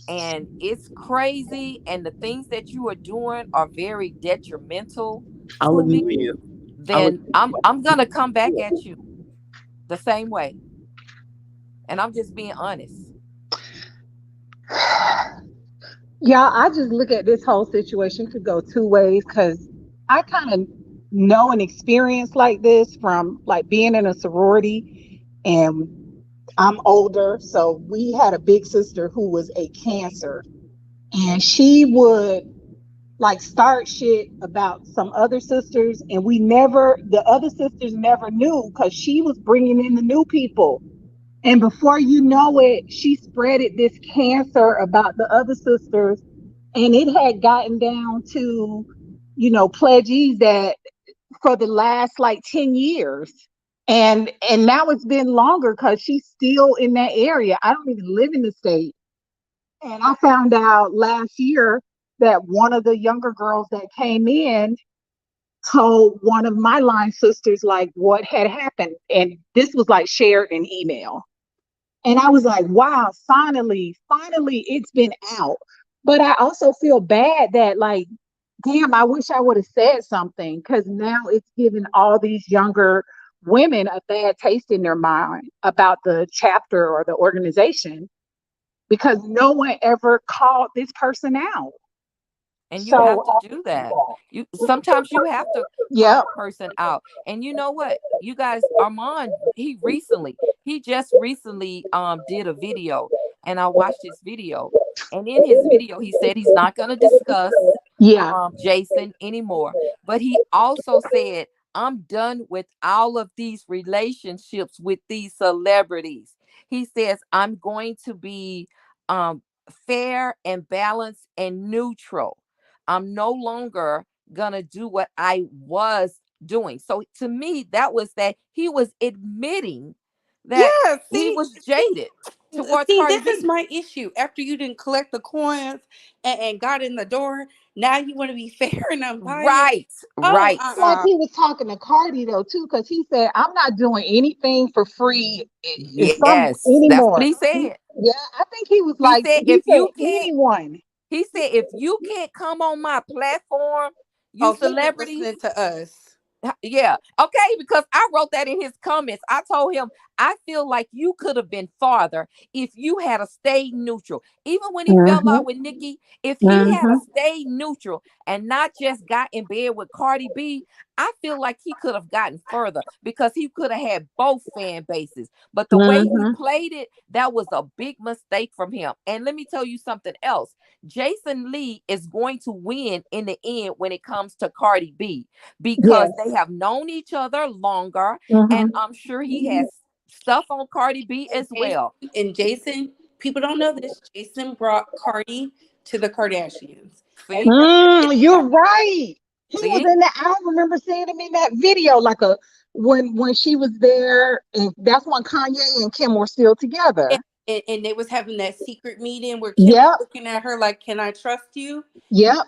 and it's crazy and the things that you are doing are very detrimental I'll to me, ignore you. then I'm going to come back at you the same way. And I'm just being honest. Yeah, I just look at this whole situation could go two ways because I kind of know an experience like this from like being in a sorority, and I'm older, so we had a big sister who was a Cancer, and she would like start shit about some other sisters, and the other sisters never knew because she was bringing in the new people. And before you know it, she spreaded this cancer about the other sisters. And it had gotten down to, pledges that for the last like 10 years. And now it's been longer because she's still in that area. I don't even live in the state. And I found out last year that one of the younger girls that came in told one of my line sisters like what had happened. And this was like shared in email. And I was like, wow, finally, it's been out. But I also feel bad that, like, damn, I wish I would have said something because now it's giving all these younger women a bad taste in their mind about the chapter or the organization because no one ever called this person out. And you have to do that. Sometimes you have to call a person out. And you know what? You guys, Armand, he just recently did a video, and I watched his video. And in his video, he said he's not going to discuss Jason anymore. But he also said, I'm done with all of these relationships with these celebrities. He says, I'm going to be fair and balanced and neutral. I'm no longer gonna do what I was doing. So to me, that was that he was admitting that he was jaded towards Cardi B. This is my issue. After you didn't collect the coins and got in the door, now you want to be fair and unbiased. Right. Like he was talking to Cardi though too, because he said, "I'm not doing anything for free anymore." That's what he said. Yeah, I think he was like, said, if you can't, anyone. He said, if you can't come on my platform, you celebrities, listening to us. Yeah. Okay. Because I wrote that in his comments. I told him, I feel like you could have been farther if you had stayed neutral. Even when he fell out with Nicki, if he had stayed neutral and not just got in bed with Cardi B, I feel like he could have gotten further because he could have had both fan bases. But the way he played it, that was a big mistake from him. And let me tell you something else. Jason Lee is going to win in the end when it comes to Cardi B because they have known each other longer, and I'm sure he has stuff on Cardi B as well. And Jason, people don't know this, Jason brought Cardi to the Kardashians. You're right. He was See? in that. I remember seeing him in that video, like a when she was there, and that's when Kanye and Kim were still Yeah, together. and they was having that secret meeting where Kim was Yep, looking at her like, "Can I trust you?" yep.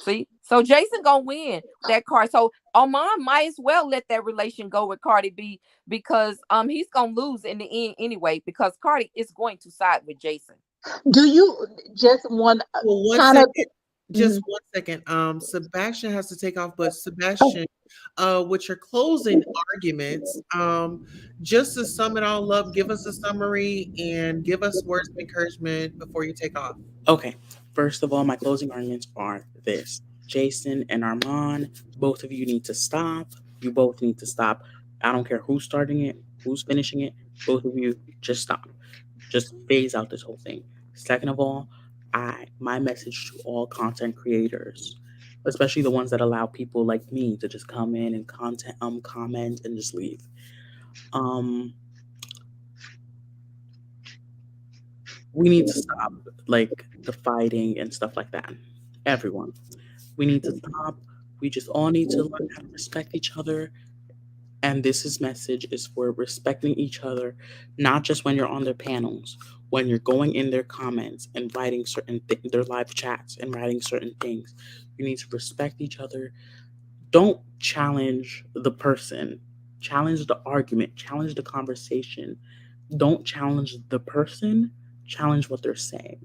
See? So Jason gonna win that card. So Armand might as well let that relation go with Cardi B because he's gonna lose in the end anyway because Cardi is going to side with Jason. Do you just want Well, one kind of? second. Just Mhm. one second. Sebastian has to take off, but Oh, Sebastian, with your closing arguments, just to sum it all up, give us a summary and give us words of encouragement before you take off. Okay. First of all, my closing arguments are this: Jason and Armand, both of you need to stop. You both need to stop. I don't care who's starting it, who's finishing it. Both of you just stop. Just phase out this whole thing. Second of all, my message to all content creators, especially the ones that allow people like me to just come in and content comment and just leave. Um we need to stop like the fighting and stuff like that. Everyone. We need to stop. We just all need to learn how to respect each other. And this is message is for respecting each other, not just when you're on their panels, when you're going in their comments and writing their live chats and writing certain things. You need to respect each other. Don't challenge the person. Challenge the argument. Challenge the conversation. Don't challenge the person. Challenge what they're saying.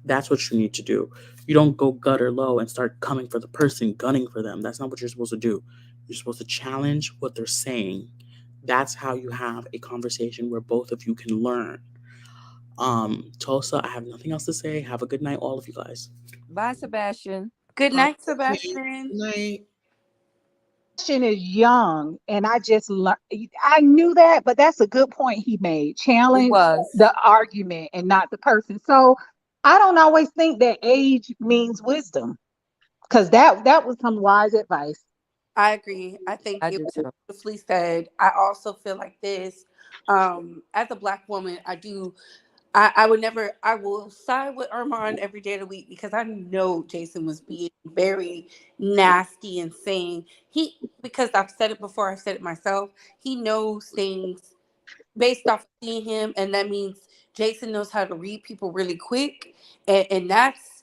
That's what you need to do. You don't go gutter low and start coming for the person, gunning for them. That's not what you're supposed to do. You're supposed to challenge what they're saying. That's how you have a conversation where both of you can learn. Tulsa, I have nothing else to say. Have a good night, all of you guys. Bye, Sebastian. Good All night, right, okay. Sebastian. Good night. Sebastian is young, and I just I knew that, but that's a good point he made. It Challenge was. the argument and not the person. So I don't always think that age means wisdom, because that was some wise advice. I agree. I think I it do was too. beautifully said. I also feel like this. As a black woman, I would never, I will side with Armand every day of the week because I know Jason was being very nasty and saying because I've said it before, I've said it myself, he knows things based off of seeing him. And that means Jason knows how to read people really quick. And that's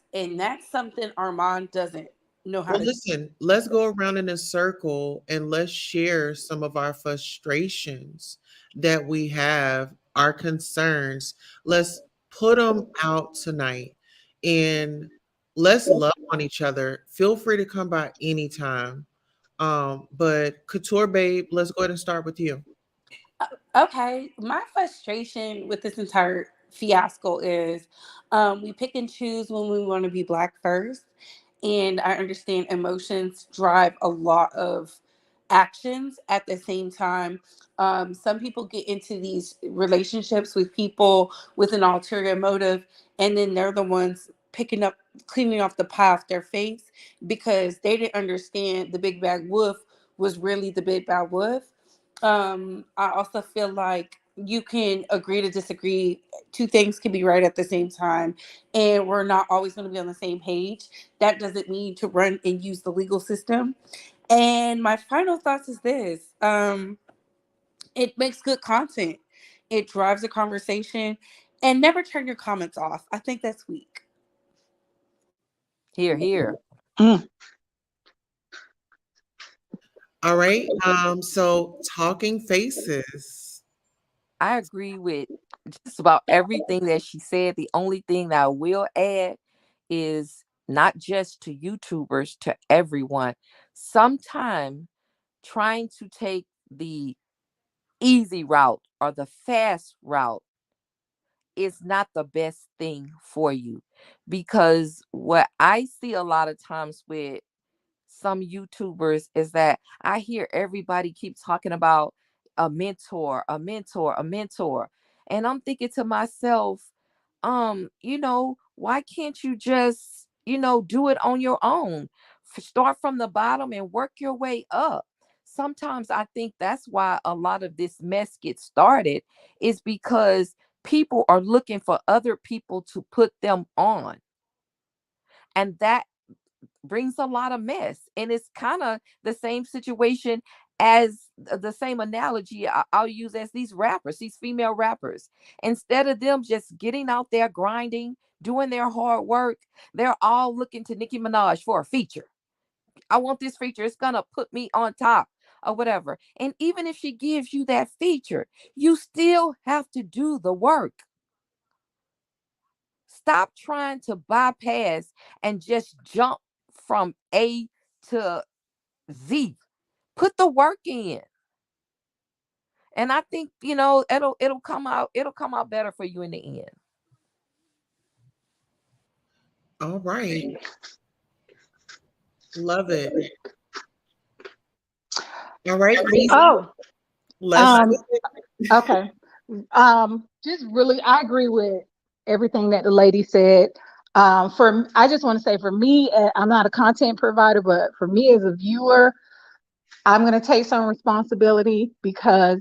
something Armand doesn't know how Well, to do. listen, let's go around in a circle and let's share some of our frustrations that we have, our concerns. Let's put them out tonight and let's love on each other. Feel free to come by anytime. But Couture Babe, let's go ahead and start with you. Okay, my frustration with this entire fiasco is we pick and choose when we want to be black first. And I understand emotions drive a lot of actions at the same time. Some people get into these relationships with people with an ulterior motive, and then they're the ones picking up, cleaning off the pie off their face because they didn't understand the big bad wolf was really the big bad wolf. I also feel like you can agree to disagree. Two things can be right at the same time, and we're not always going to be on the same page. That doesn't mean to run and use the legal system. And my final thoughts is this: it makes good content, it drives a conversation, and never turn your comments off. I think that's weak. Here, here. Mm. All right. So talking faces. I agree with just about everything that she said. The only thing that I will add is not just to YouTubers, to everyone. Sometime trying to take the easy route or the fast route is not the best thing for you. Because what I see a lot of times with some YouTubers is that I hear everybody keep talking about a mentor, a mentor, a mentor. And I'm thinking to myself, why can't you just, do it on your own? Start from the bottom and work your way up. Sometimes I think that's why a lot of this mess gets started is because people are looking for other people to put them on. And that brings a lot of mess. And it's kind of the same situation as the same analogy I'll use as these rappers, these female rappers. Instead of them just getting out there grinding, doing their hard work, they're all looking to Nicki Minaj for a feature. I want this feature. It's going to put me on top or whatever. And even if she gives you that feature, you still have to do the work. Stop trying to bypass and just jump from A to Z. Put the work in. And I think, it'll come out better for you in the end. All right. Love it. All right, Lisa. Oh, Let's um, okay. Just really, I agree with everything that the lady said. I just want to say, for me, I'm not a content provider, but for me as a viewer, I'm going to take some responsibility because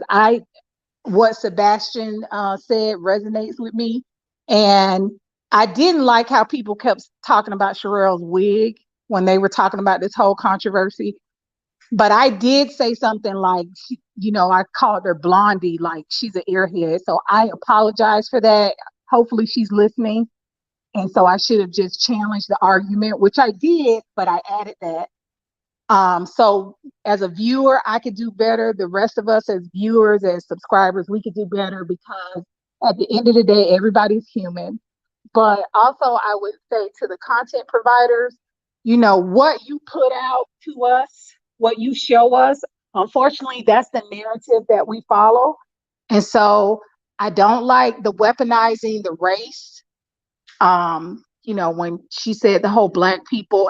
what Sebastian said resonates with me, and I didn't like how people kept talking about Sharrell's wig when they were talking about this whole controversy. But I did say something like, I called her Blondie, like she's an airhead. So I apologize for that. Hopefully she's listening. And so I should have just challenged the argument, which I did, but I added that. So as a viewer, I could do better. The rest of us as viewers, as subscribers, we could do better because at the end of the day, everybody's human. But also I would say to the content providers, what you put out to us, what you show us, unfortunately, that's the narrative that we follow. And so I don't like the weaponizing the race. When she said the whole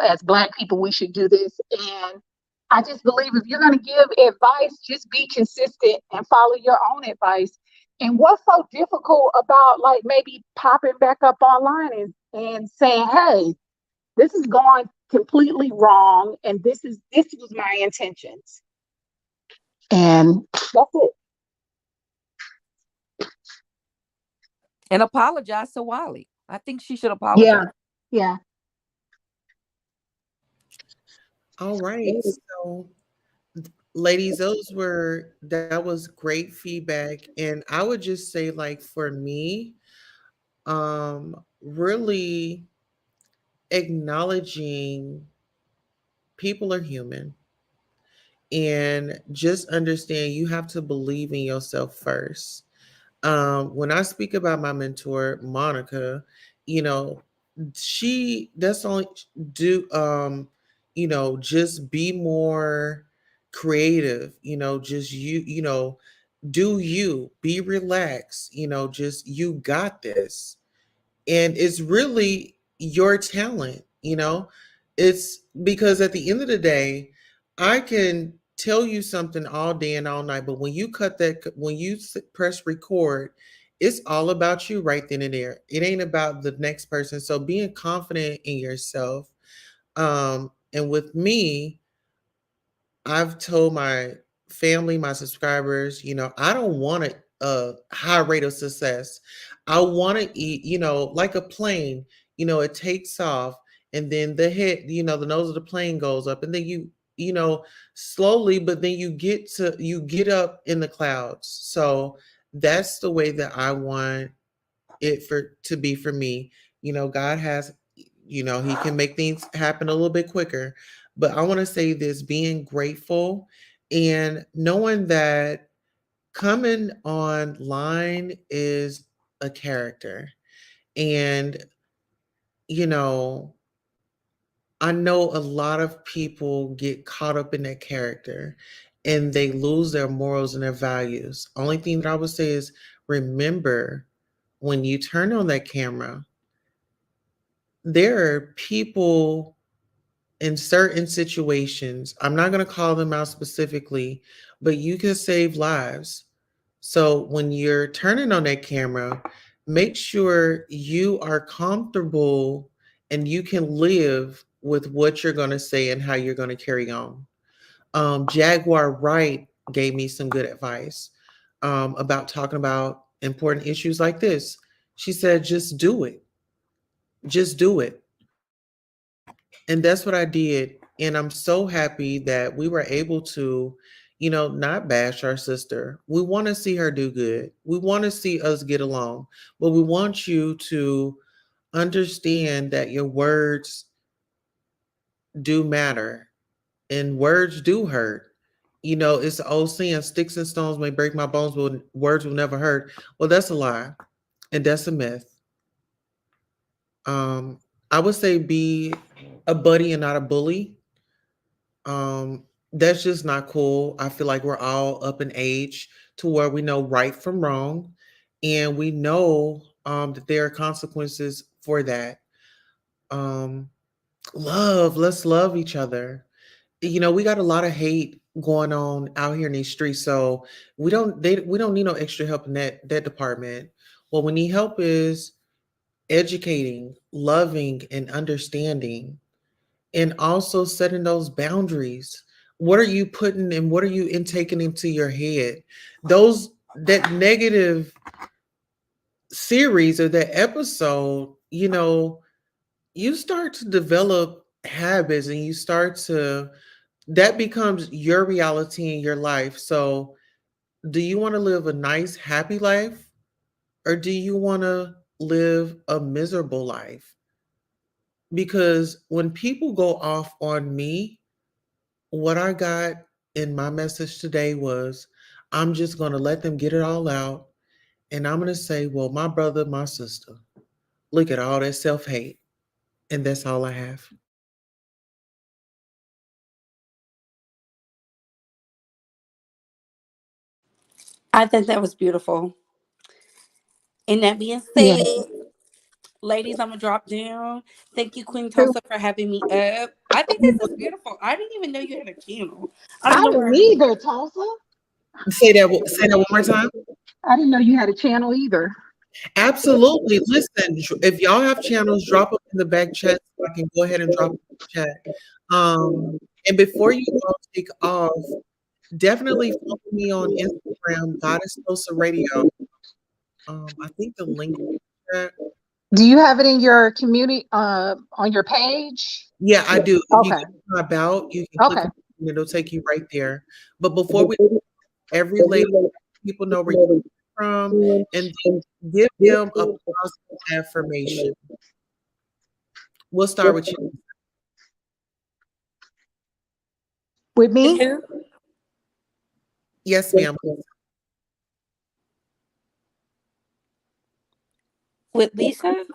as black people, we should do this. And I just believe if you're going to give advice, just be consistent and follow your own advice. And what's so difficult about like maybe popping back up online and saying, hey, this is going completely wrong, and this was my intentions. And that's it. And apologize to Wiley. I think she should apologize. Yeah. all right. So, ladies, that was great feedback. And I would just say, like, for me, really acknowledging people are human, and just understand you have to believe in yourself first. When I speak about my mentor, Monica, you know, she that's only do just be more creative, just do you be relaxed, just you got this. And it's really your talent. It's because at the end of the day, I can tell you something all day and all night, but when you press record, it's all about you right then and there. It ain't about the next person. So being confident in yourself, and with me, I've told my family, my subscribers, I don't want a high rate of success. I want to eat, like a plane, it takes off, and then the head, the nose of the plane goes up, and then slowly, but then you get up in the clouds. So that's the way that I want it to be for me. God has, he can make things happen a little bit quicker. But I want to say this: being grateful and knowing that coming online is a character. And, you know, I know a lot of people get caught up in that character and they lose their morals and their values. Only thing that I would say is remember, when you turn on that camera, there are people in certain situations. I'm not going to call them out specifically, but you can save lives. So when you're turning on that camera, make sure you are comfortable and you can live with what you're going to say and how you're going to carry on. Jaguar Wright gave me some good advice about talking about important issues like this. She said, just do it. Just do it. And that's what I did. And I'm so happy that we were able to, not bash our sister. We want to see her do good. We want to see us get along. But we want you to understand that your words do matter and words do hurt. It's the old saying, sticks and stones may break my bones, but words will never hurt. Well, that's a lie. And that's a myth. Um, I would say be a buddy and not a bully. Um, that's just not cool. I feel like we're all up in age to where we know right from wrong, and we know that there are consequences for that. Um, let's love each other. We got a lot of hate going on out here in these streets, so we don't need no extra help in that department. What we need help is educating, loving, and understanding, and also setting those boundaries. What are you putting and what are you intaking into your head? Those that negative series or that episode, you start to develop habits and you start to that becomes your reality in your life. So, do you want to live a nice, happy life or do you want to live a miserable life? Because when people go off on me, what I got in my message today was I'm just going to let them get it all out. And I'm going to say, well, my brother, my sister, look at all that self hate. And that's all I have. I think that was beautiful. And that being Yeah. said, ladies, I'm gonna drop down. Thank you, Queen True. Tulsa, for having me up. I think this is beautiful. I didn't even know you had a channel. I don't I know didn't where. either, Tulsa. Say that one more time. I didn't know you had a channel either. Absolutely. Listen, if y'all have channels, drop them in the back chat so I can go ahead and drop them in the chat. And before you all take off, definitely follow me on Instagram, Goddess Tulsa Radio. I think the link is in the chat. Do you have it in your community on your page? Yeah, I do. If you Okay. go to my about, you can click Okay. on it and it'll take you right there. But before we every lady, people know where you're from, and then give them a positive affirmation. We'll start with you. With And me? who? Yes, ma'am. With Lisa?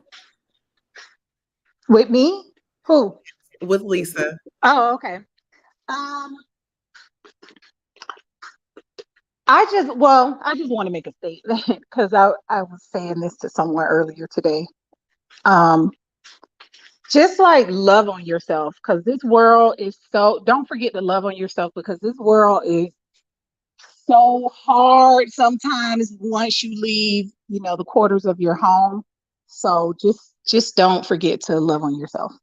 With me? Who? With Lisa. Oh, okay. Um, I just want to make a statement because I was saying this to someone earlier today. Um, just like love on yourself because this world is so, don't forget to love on yourself because this world is so hard sometimes once you leave, the quarters of your home. So just don't forget to love on yourself.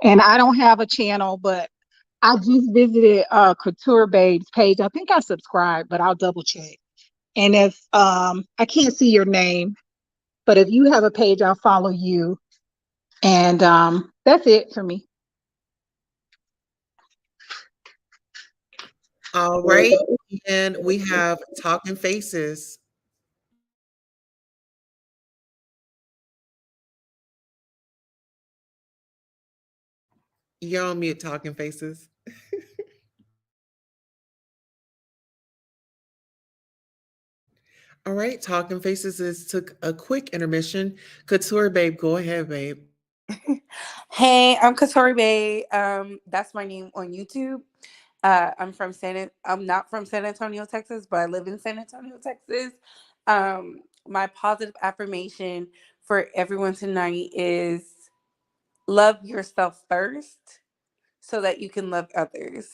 And I don't have a channel, but I just visited Couture Babe's page. I think I subscribed, but I'll double check. And if I can't see your name, but if you have a page, I'll follow you. And that's it for me. All right. And we have Talking Faces. You're on mute, Talking Faces. All right, Talking Faces is took a quick intermission. Couture Babe, go ahead, babe. Hey, I'm Katori Bay. That's my name on YouTube. I'm not from San Antonio, Texas, but I live in San Antonio, Texas. My positive affirmation for everyone tonight is love yourself first so that you can love others.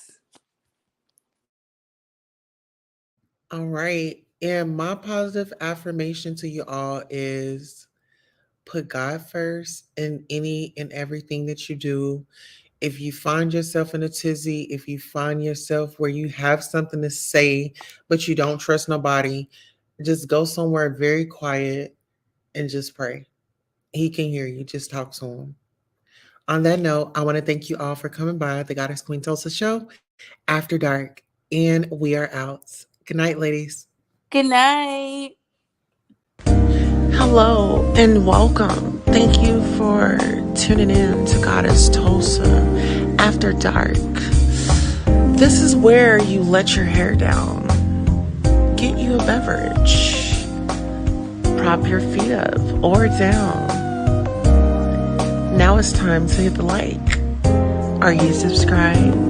All right. And my positive affirmation to you all is put God first in any and everything that you do. If you find yourself in a tizzy, if you find yourself where you have something to say, but you don't trust nobody, just go somewhere very quiet and just pray. He can hear you. Just talk to him. On that note, I want to thank you all for coming by the Goddess Queen Tulsa show after dark, and we are out. Good night, ladies. Good night. Hello and welcome. Thank you for tuning in to Goddess Tulsa After Dark. This is where you let your hair down, get you a beverage, prop your feet up or down. Now it's time to hit the like. Are you subscribed?